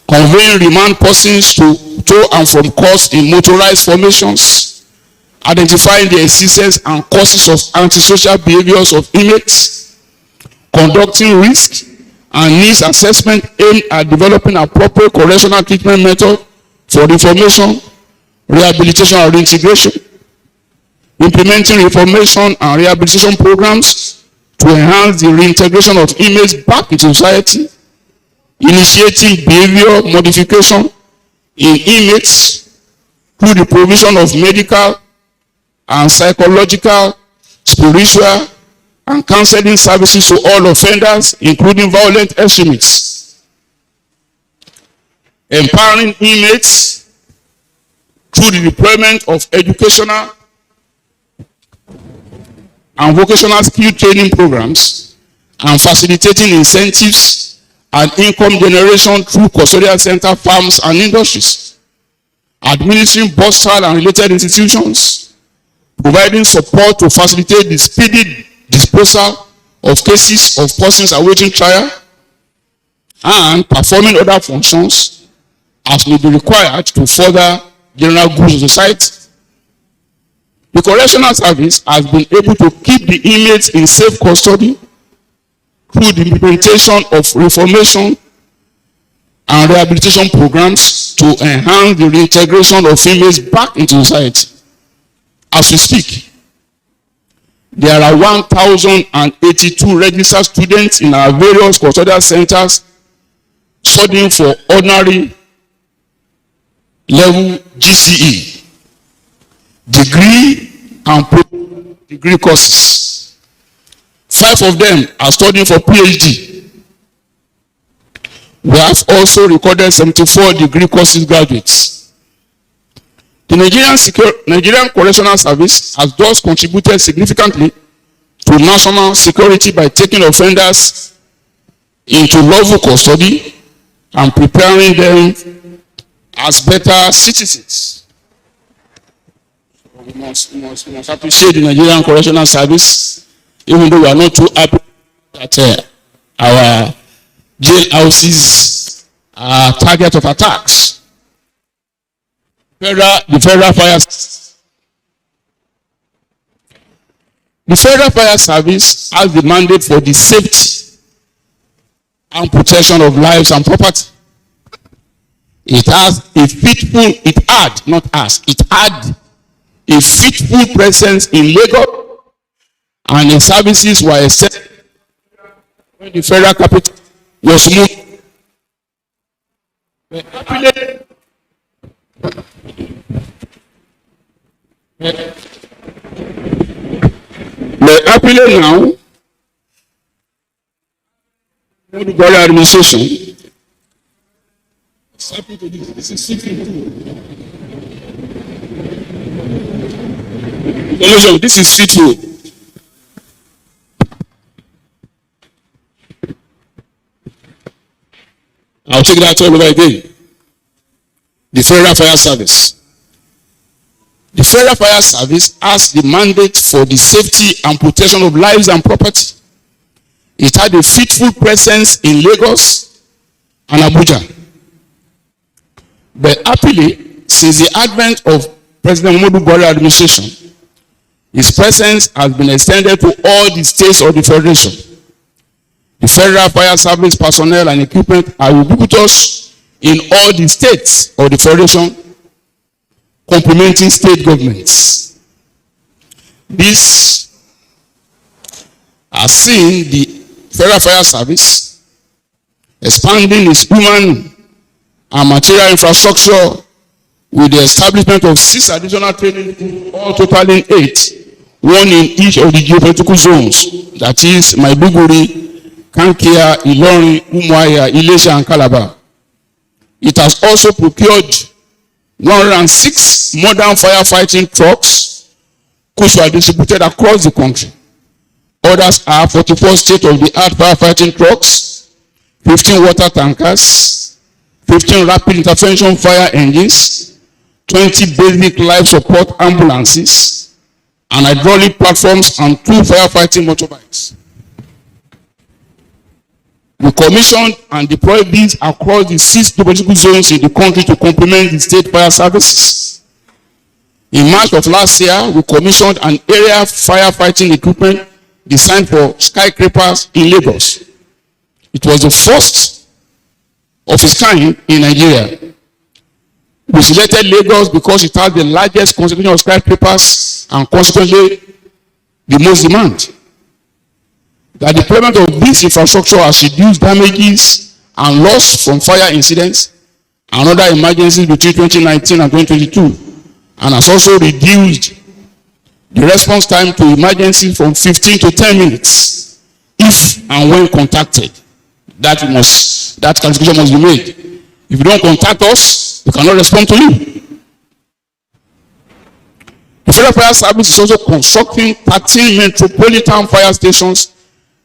conveying remand persons to and from courts in motorized formations, identifying the existence and causes of antisocial behaviors of inmates, conducting risk and needs assessment aimed at developing appropriate correctional treatment method for reformation, rehabilitation, and reintegration, implementing reformation and rehabilitation programs to enhance the reintegration of inmates back into society, initiating behavior modification in inmates through the provision of medical and psychological, spiritual, and counseling services to all offenders, including violent extremists, empowering inmates through the deployment of educational and vocational skill training programs, and facilitating incentives and income generation through custodial center farms and industries, administering bursary and related institutions, providing support to facilitate the speedy disposal of cases of persons awaiting trial, and performing other functions as may be required to further general good of society. The Correctional Service has been able to keep the inmates in safe custody through the implementation of reformation and rehabilitation programs to enhance the reintegration of inmates back into society. As we speak, there are 1,082 registered students in our various custodial centers studying for ordinary level GCE, degree and degree courses. 5 of them are studying for PhD. We have also recorded 74 degree courses graduates. The Nigerian Correctional Service has thus contributed significantly to national security by taking offenders into lawful custody and preparing them as better citizens. We must appreciate the Nigerian Correctional Service, even though we are not too happy that our jail houses are target of attacks. The Federal Fire Service has the mandate for the safety and protection of lives and property. It had a fitful presence in Lagos, and the services were extended when the federal capital was moved. Happily now, the Buhari administration is happy to this is this is fitful. I'll take that all over again. The Federal Fire Service. The Federal Fire Service has the mandate for the safety and protection of lives and property. It had a fitful presence in Lagos and Abuja. But happily, since the advent of President Muhammadu Buhari administration, his presence has been extended to all the states of the Federation. The Federal Fire Service personnel and equipment are ubiquitous in all the states of the Federation, complementing state governments. This has seen the Federal Fire Service expanding its human and material infrastructure with the establishment of 6 additional training schools, all totaling 8, one in each of the geopolitical zones, that is Maiduguri, Kankia, Ilorin, Umuahia, Ilesha, and Calabar. It has also procured 106 modern firefighting trucks, which were distributed across the country. Others are 44 state-of-the-art firefighting trucks, 15 water tankers, 15 rapid intervention fire engines, 20 basic life support ambulances, and hydraulic platforms, and 2 firefighting motorbikes. We commissioned and deployed these across the 6 geopolitical zones in the country to complement the state fire services. In March of last year, we commissioned an area firefighting equipment designed for skyscrapers in Lagos. It was the first of its kind in Nigeria. We selected Lagos because it has the largest concentration of skyscrapers and consequently the most demand. The deployment of this infrastructure has reduced damages and loss from fire incidents and other emergencies between 2019 and 2022, and has also reduced the response time to emergencies from 15 to 10 minutes if and when contacted. That calculation must be made. If you don't contact us, we cannot respond to you. The Federal Fire Service is also constructing 13 metropolitan fire stations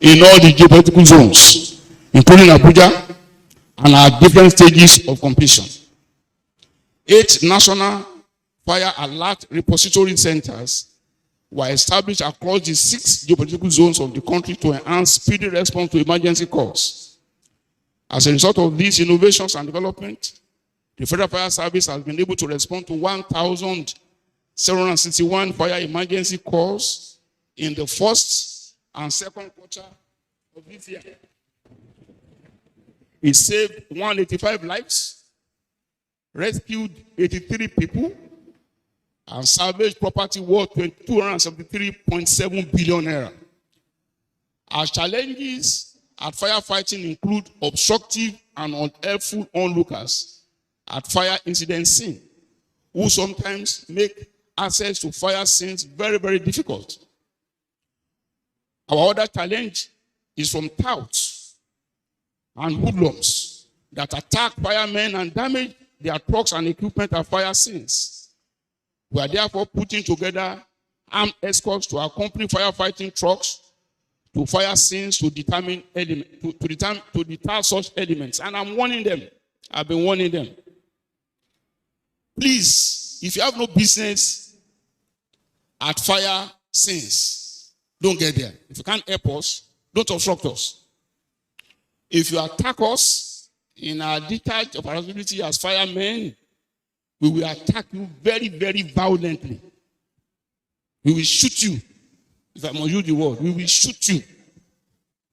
in all the geopolitical zones, including Abuja, and at different stages of completion. 8 national fire alert repository centers were established across the 6 geopolitical zones of the country to enhance speedy response to emergency calls. As a result of these innovations and development, the Federal Fire Service has been able to respond to 1,761 fire emergency calls in the first and second quarter of this year. It saved 185 lives, rescued 83 people, and salvaged property worth 273.7 billion naira. Our challenges at firefighting include obstructive and unhelpful onlookers at fire incident scene, who sometimes make access to fire scenes very, very difficult. Our other challenge is from touts and hoodlums that attack firemen and damage their trucks and equipment at fire scenes. We are therefore putting together armed escorts to accompany firefighting trucks to fire scenes to deter such elements. And I'm warning them. I've been warning them. Please, if you have no business at fire scenes, don't get there. If you can't help us, don't obstruct us. If you attack us in our discharge of our responsibility as firemen, we will attack you very, very violently. We will shoot you. If I must use the word, we will shoot you.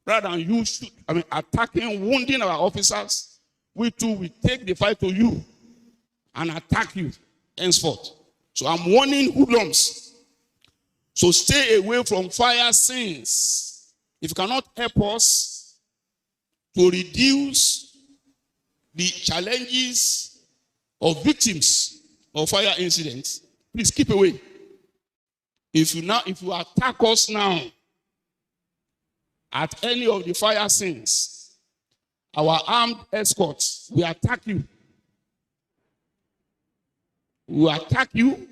Rather than you attacking, wounding our officers, we too will take the fight to you and attack you henceforth. So I'm warning hoodlums. So stay away from fire scenes. If you cannot help us to reduce the challenges of victims of fire incidents, please keep away. If you attack us now at any of the fire scenes, our armed escorts will attack you. We will attack you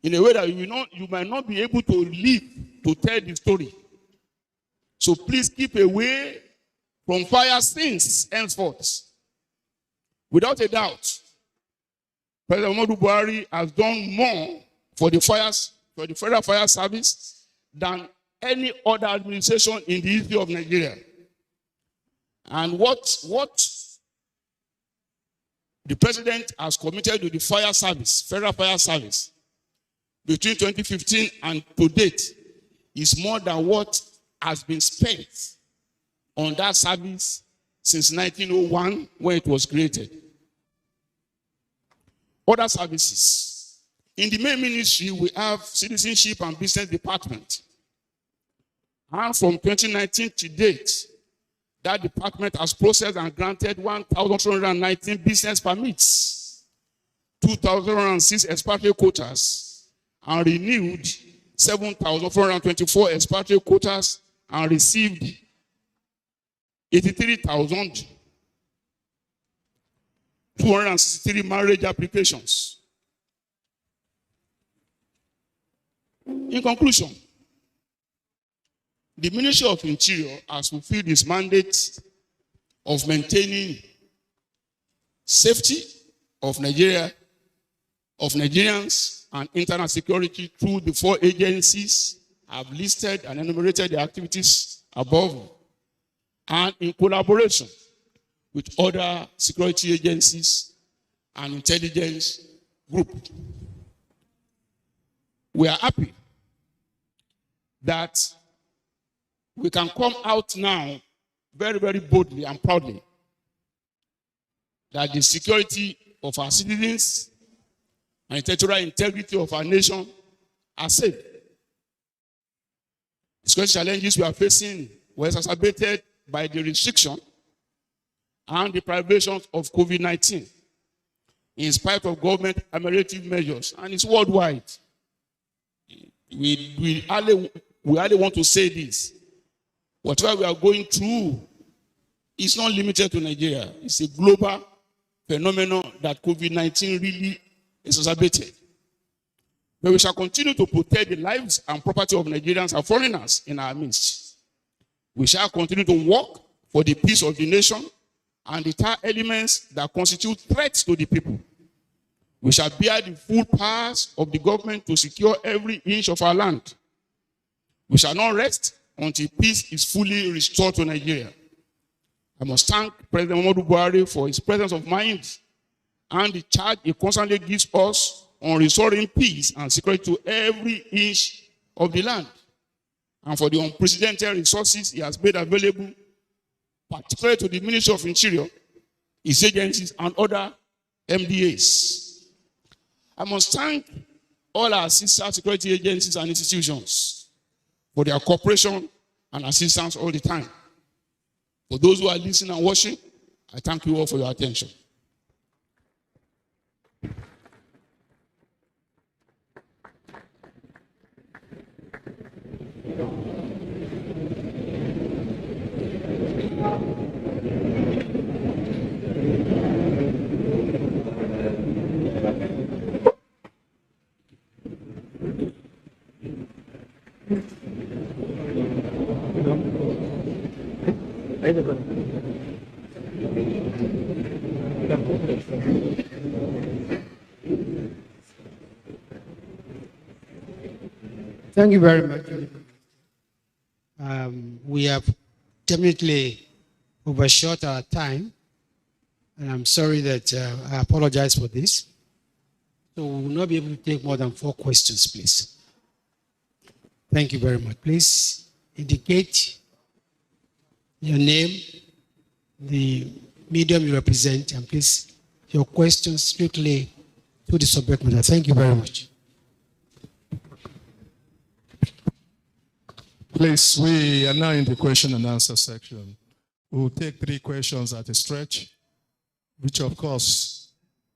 in a way that you might not be able to live to tell the story. So please keep away from fire scenes henceforth. Without a doubt, President Muhammadu Buhari has done more for the Federal Fire Service than any other administration in the history of Nigeria. And what the president has committed to the fire service, Federal Fire Service, between 2015 and to date is more than what has been spent on that service since 1901 when it was created. Other services. In the main ministry, we have Citizenship and Business Department. And from 2019 to date, that department has processed and granted 1,219 business permits, 2,006 expatriate quotas, and renewed 7,424 expatriate quotas and received 83,263 marriage applications. In conclusion, the Ministry of Interior has fulfilled its mandate of maintaining safety of Nigeria, of Nigerians, and internal security through the 4 agencies I've listed and enumerated the activities above, and in collaboration with other security agencies and intelligence groups. We are happy that we can come out now very, very boldly and proudly that the security of our citizens and the territorial integrity of our nation are safe. The security challenges we are facing were exacerbated by the restriction and the privations of COVID-19 in spite of government ameliorative measures, and it's worldwide. We hardly want to say this. Whatever we are going through is not limited to Nigeria. It's a global phenomenon that COVID-19 really exacerbated. But we shall continue to protect the lives and property of Nigerians and foreigners in our midst. We shall continue to work for the peace of the nation and the entire elements that constitute threats to the people. We shall bear the full powers of the government to secure every inch of our land. We shall not rest until peace is fully restored to Nigeria. I must thank President Muhammadu Buhari for his presence of mind and the charge he constantly gives us on restoring peace and security to every inch of the land, and for the unprecedented resources he has made available, particularly to the Ministry of Interior, its agencies, and other MDAs. I must thank all our sister security agencies and institutions for their cooperation and assistance all the time. For those who are listening and watching, I thank you all for your attention. Thank you very much. We have definitely overshot our time, and I'm sorry that I apologize for this. So we will not be able to take more than 4 questions, please. Thank you very much. Please indicate your name, the medium you represent, and please your questions strictly to the subject matter. Thank you very much. Please, we are now in the question and answer section. We'll take 3 questions at a stretch, which of course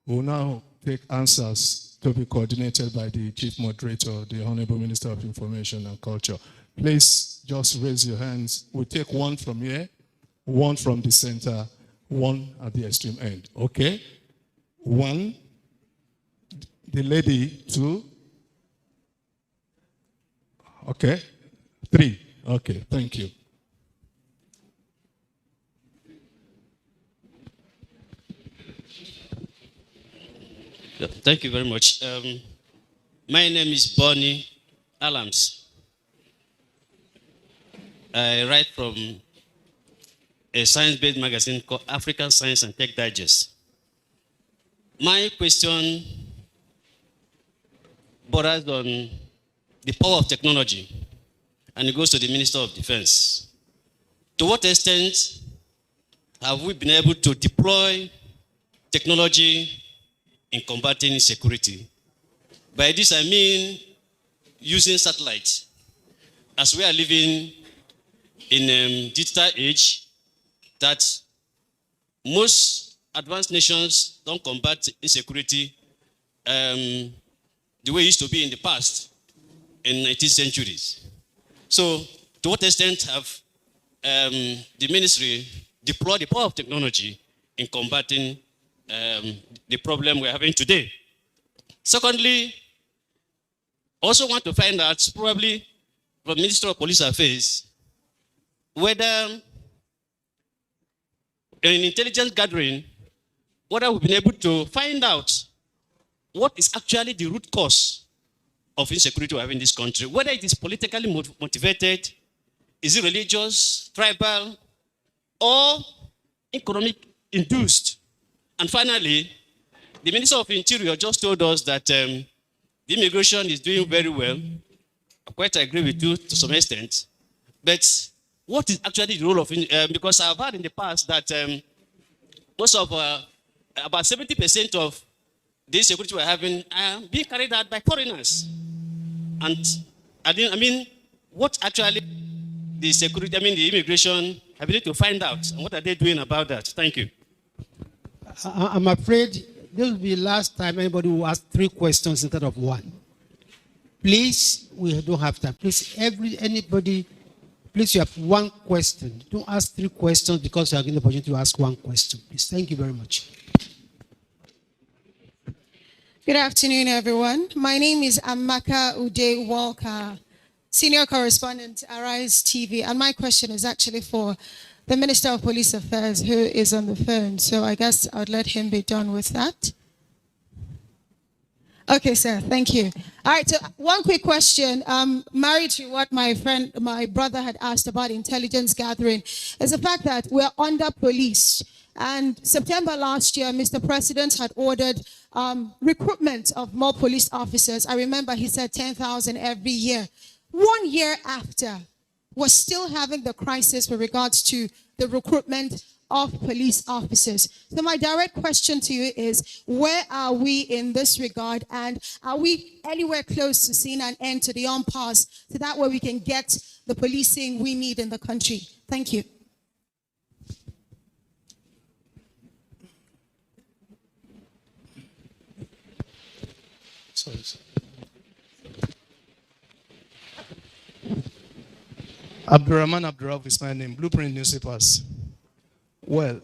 will now take answers to be coordinated by the Chief Moderator, the Honorable Minister of Information and Culture. Please just raise your hands. We'll take 1 from here, 1 from the center, 1 at the extreme end. Okay? 1, the lady, 2. Okay? 3. Okay, thank you. Thank you very much. My name is Bonnie Alams. I write from a science-based magazine called African Science and Tech Digest. My question borders on the power of technology, and it goes to the Minister of Defense. to what extent have we been able to deploy technology in combating insecurity? By this I mean using satellites. As we are living in a digital age, that most advanced nations don't combat insecurity the way it used to be in the past, in 19th centuries. So, to what extent have the ministry deployed the power of technology in combating the problem we're having today? Secondly, also want to find out, probably from the Minister of Police Affairs, whether in intelligence gathering, whether we've been able to find out what is actually the root cause of insecurity we have in this country, whether it is politically motivated, is it religious, tribal, or economic induced. And finally, the Minister of Interior just told us that the immigration is doing very well. I quite agree with you to some extent. But what is actually the role of, because I've heard in the past that most of, about 70% of the insecurity we're having are being carried out by foreigners. And I mean, what actually the security, the immigration, have been to find out, and what are they doing about that? Thank you. I'm afraid this will be the last time anybody will ask 3 questions instead of 1. Please, we don't have time. Please, anybody, please, you have 1 question. Don't ask 3 questions because you are given the opportunity to ask 1 question. Please, thank you very much. Good afternoon, everyone. My name is Amaka Ude Walker, Senior Correspondent, Arise TV, and my question is actually for the Minister of Police Affairs, who is on the phone. So I guess I would let him be done with that. Okay, sir, thank you. All right, so 1 quick question. Married to what my brother had asked about intelligence gathering, is the fact that we're under policed. And September last year, Mr. President had ordered recruitment of more police officers. I remember he said 10,000 every year. 1 year after, we're still having the crisis with regards to the recruitment of police officers. So my direct question to you is, where are we in this regard? And are we anywhere close to seeing an end to the impasse, so that way we can get the policing we need in the country? Thank you. Abdurrahman Abdurrahman is my name, Blueprint Newspapers. Well,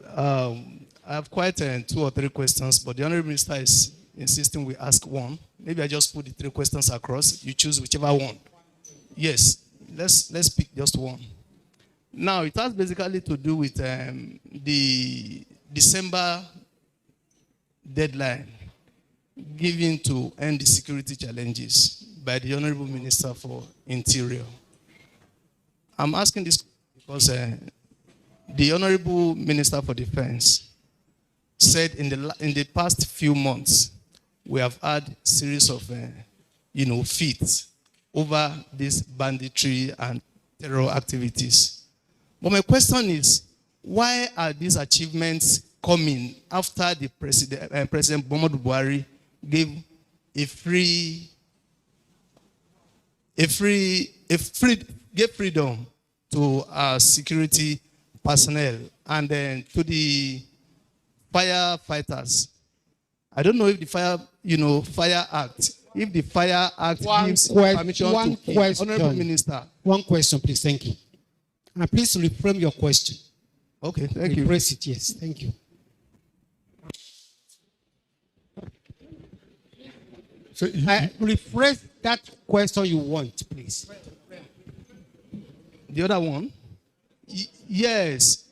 I have quite 2 or 3 questions, but the Honorable Minister is insisting we ask 1. Maybe I just put the 3 questions across. You choose whichever one. Yes, let's pick just 1. Now, it has basically to do with the December deadline given to end the security challenges by the Honorable Minister for Interior. I'm asking this because the Honorable Minister for Defense said in the past few months, we have had a series of feats over this banditry and terror activities. But my question is, why are these achievements coming after the President Muhammadu Buhari gave gave freedom to our security personnel and then to the firefighters? I don't know if the Fire Act, if the Fire Act gives permission to kill. Honorable Minister. 1 question, please. Thank you. And please reframe your question. Okay, thank you. Rephrase it, yes. Thank you. So rephrase that question you want, please. The other one? Yes.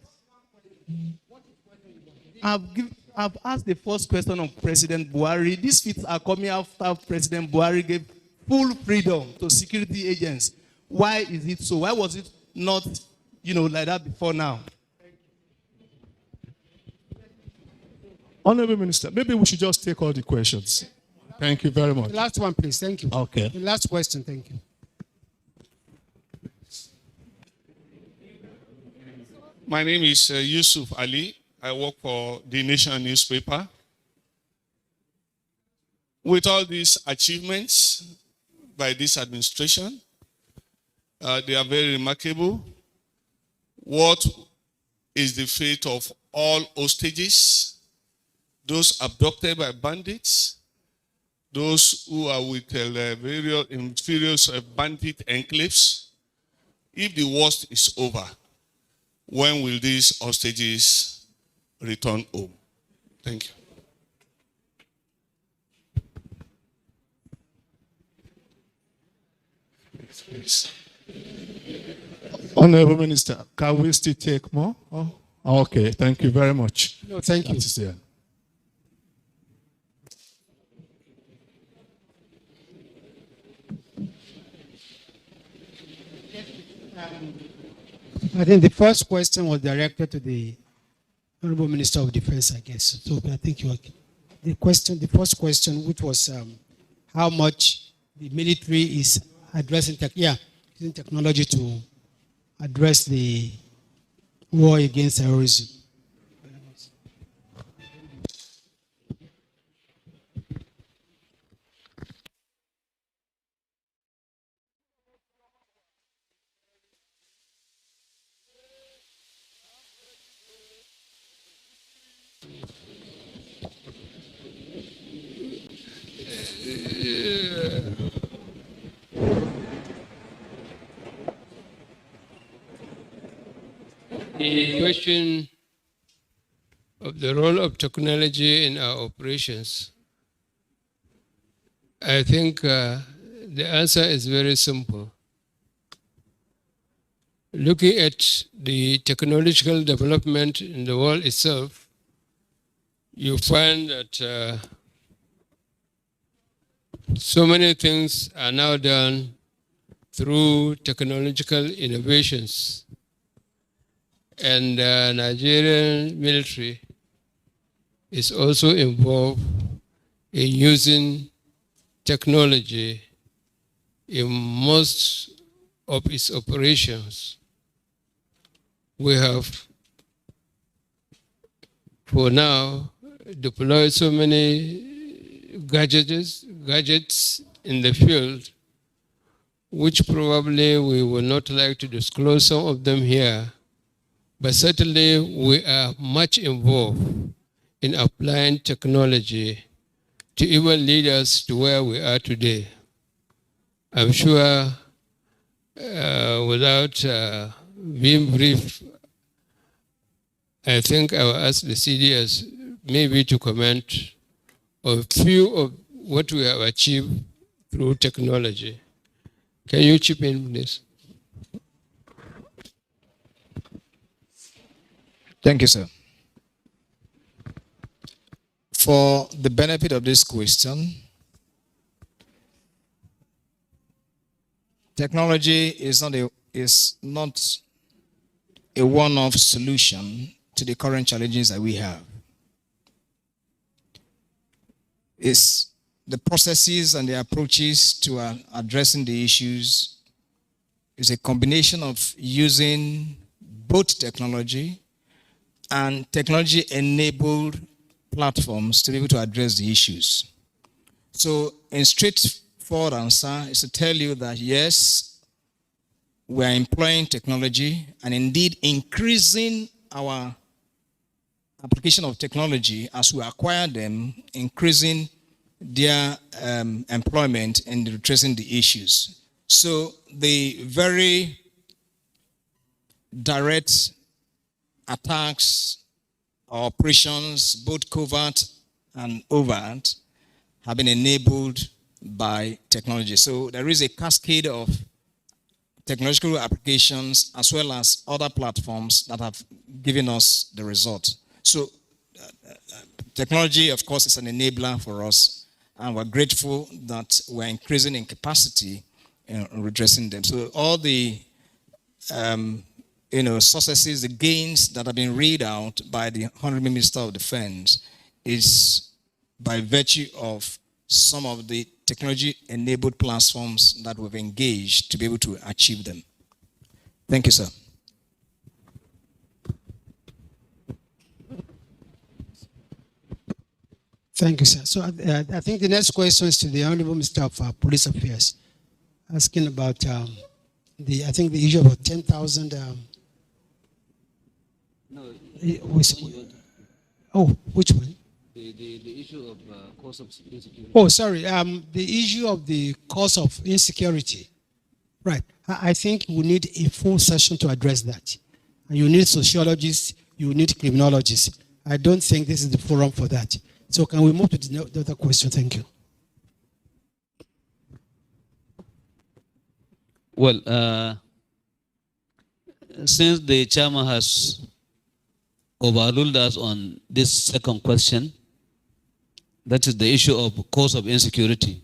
I've asked the first question of President Buhari. These feats are coming after President Buhari gave full freedom to security agents. Why is it so? Why was it not, like that before now? Honorable Minister, maybe we should just take all the questions. Thank you very much. The last one, please. Thank you. Okay. The last question. Thank you. My name is Yusuf Ali. I work for the Nation newspaper. With all these achievements by this administration, they are very remarkable. What is the fate of all hostages, those abducted by bandits, those who are with various bandit enclaves? If the worst is over, when will these hostages return home? Thank you. Please. Honorable Minister, can we still take more? Oh, okay, thank you very much. No, thank you. That is it. I think the first question was directed to the Honorable Minister of Defense, I guess. So I think you are the first question, which was how much the military is addressing using technology to address the war against terrorism. The question of the role of technology in our operations, I think the answer is very simple. Looking at the technological development in the world itself, you find that so many things are now done through technological innovations. And the Nigerian military is also involved in using technology in most of its operations. We have, for now, deployed so many gadgets in the field, which probably we would not like to disclose some of them here. But certainly we are much involved in applying technology to even lead us to where we are today. I'm sure without being brief, I think I will ask the CDS maybe to comment on a few of what we have achieved through technology. Can you chip in, please? Thank you, sir. For the benefit of this question, technology is not a one-off solution to the current challenges that we have. It's the processes and the approaches to addressing the issues is a combination of using both technology and technology-enabled platforms to be able to address the issues. So, in straightforward answer is to tell you that yes, we are employing technology and indeed increasing our application of technology as we acquire them, increasing their employment and addressing the issues. So, the very direct attacks or operations, both covert and overt, have been enabled by technology. So there is a cascade of technological applications as well as other platforms that have given us the result. So technology, of course, is an enabler for us, and we're grateful that we're increasing in capacity in redressing them. So all the successes, the gains that have been read out by the Honorable Minister of Defense is by virtue of some of the technology-enabled platforms that we've engaged to be able to achieve them. Thank you, sir. Thank you, sir. So I think the next question is to the Honorable Minister of Police Affairs, asking about the issue of 10,000. Which one? The issue of cause of insecurity. Oh, sorry. The issue of the cause of insecurity. Right. I think we need a full session to address that. And you need sociologists, you need criminologists. I don't think this is the forum for that. So can we move to the other question? Thank you. Well, since the chairman has overruled us on this second question, that is the issue of cause of insecurity.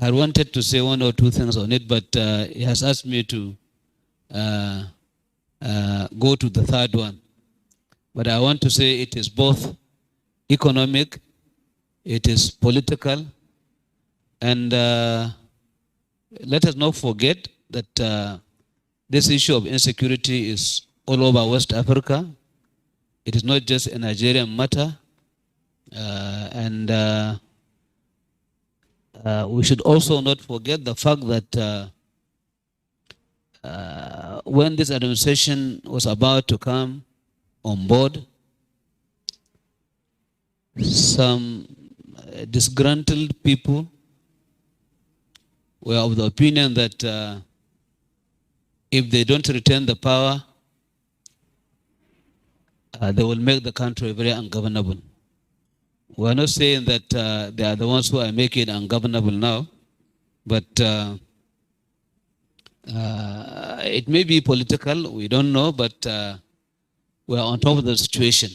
I wanted to say one or two things on it, but he has asked me to go to the third one. But I want to say it is both economic, it is political, and let us not forget that this issue of insecurity is all over West Africa. It is not just a Nigerian matter. We should also not forget the fact that when this administration was about to come on board, some disgruntled people were of the opinion that if they don't retain the power, they will make the country very ungovernable. We are not saying that they are the ones who are making it ungovernable now, but it may be political, we don't know, but we are on top of the situation.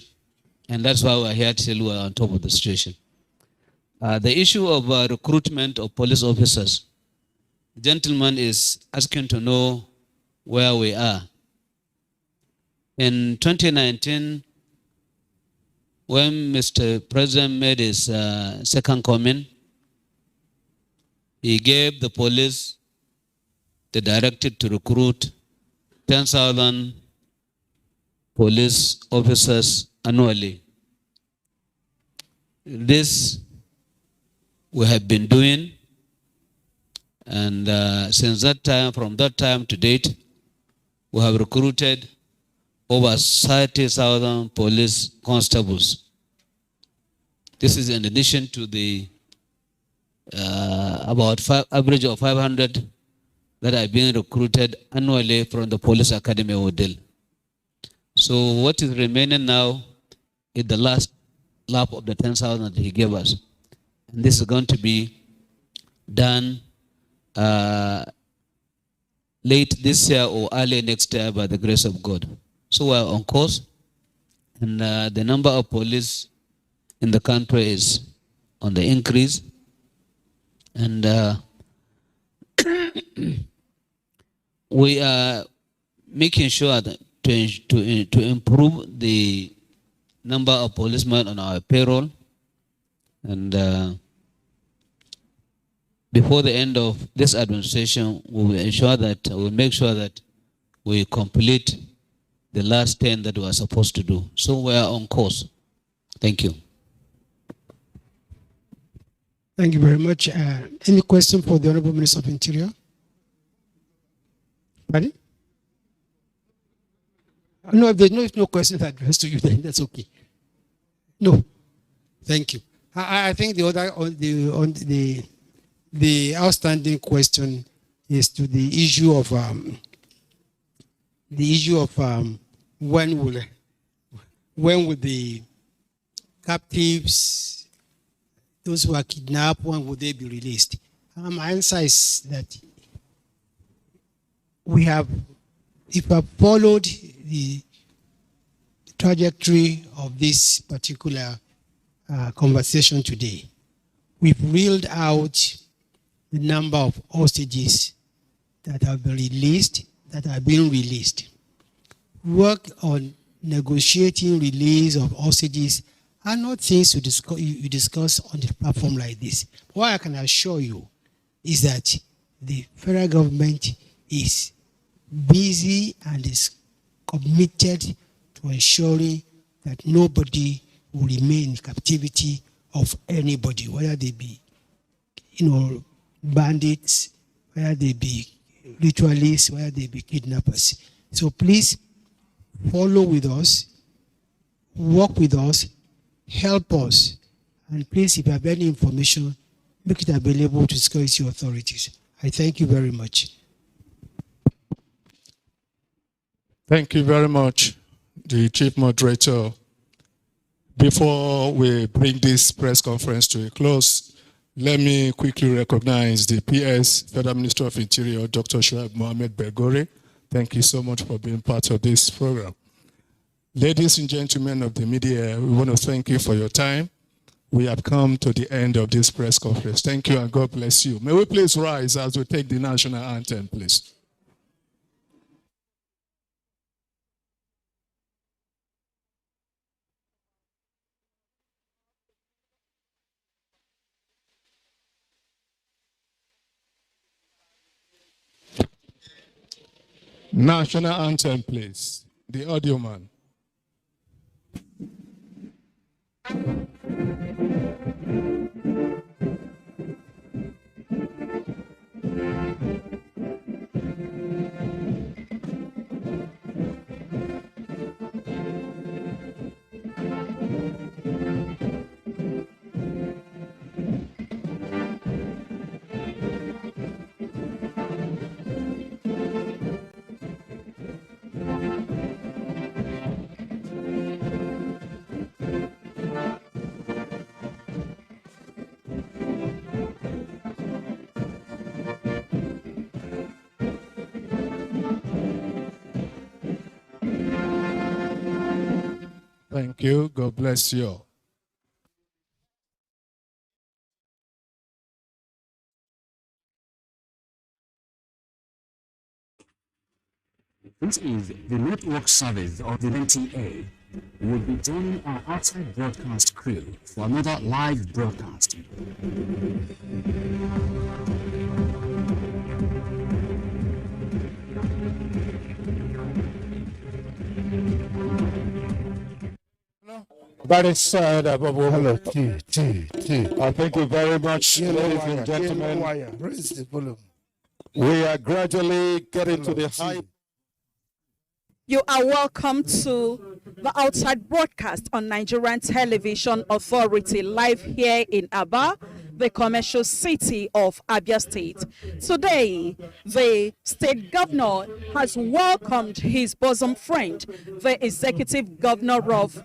And that's why we are here to tell you we are on top of the situation. The issue of recruitment of police officers, the gentleman is asking to know where we are. In 2019, when Mr. President made his second coming, he gave the police the directive to recruit 10,000 police officers annually. This we have been doing, and since that time, from that time to date, we have recruited over 30,000 police constables. This is in addition to the average of 500 that are being recruited annually from the Police Academy of Odile. So what is remaining now is the last lap of the 10,000 that he gave us. And this is going to be done late this year or early next year by the grace of God. So we are on course, and the number of police in the country is on the increase. And we are making sure that to improve the number of policemen on our payroll. And before the end of this administration, we will ensure that, we will make sure that we complete the last 10 that we are supposed to do. So we are on course. Thank you. Thank you very much. Any question for the Honorable Minister of Interior? Pardon? No, if there's no questions addressed to you, then that's okay. No. Thank you. I think the other on the outstanding question is to the issue of when will the captives, those who are kidnapped, when will they be released? My answer is that if we have followed the trajectory of this particular conversation today, we've reeled out the number of hostages that have been released, that are being released. Work on negotiating release of hostages are not things you discuss on a platform like this. What I can assure you is that the federal government is busy and is committed to ensuring that nobody will remain in captivity of anybody, whether they be, bandits, whether they be ritualists, whether they be kidnappers. So please follow with us, work with us, help us, and please, if you have any information, make it available to security authorities. I thank you very much. Thank you very much, the Chief Moderator. Before we bring this press conference to a close, let me quickly recognize the PS, Federal Minister of Interior, Dr. Shoaib Mohammed Begore. Thank you so much for being part of this program. Ladies and gentlemen of the media, we want to thank you for your time. We have come to the end of this press conference. Thank you and God bless you. May we please rise as we take the national anthem, please. National anthem, please. The audio man. Thank you. God bless you. This is the network service of the NTA. We'll be joining our outside broadcast crew for another live broadcast. That is hello, T. Thank you very much, ladies and gentlemen. Raise the volume. We are gradually getting to the high. You are welcome to the outside broadcast on Nigerian Television Authority, live here in Aba, the commercial city of Abia State. Today, the state governor has welcomed his bosom friend, the executive governor of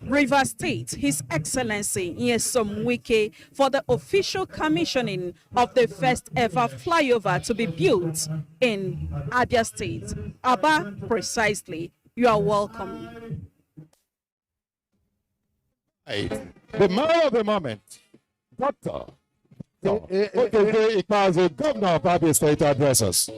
Rivers State, His Excellency Nyesom Wike, for the official commissioning of the first ever flyover to be built in Abia State. Aba, precisely. You are welcome. The man of the moment, Dr. Ikpeazu, Governor of Abia State, addresses.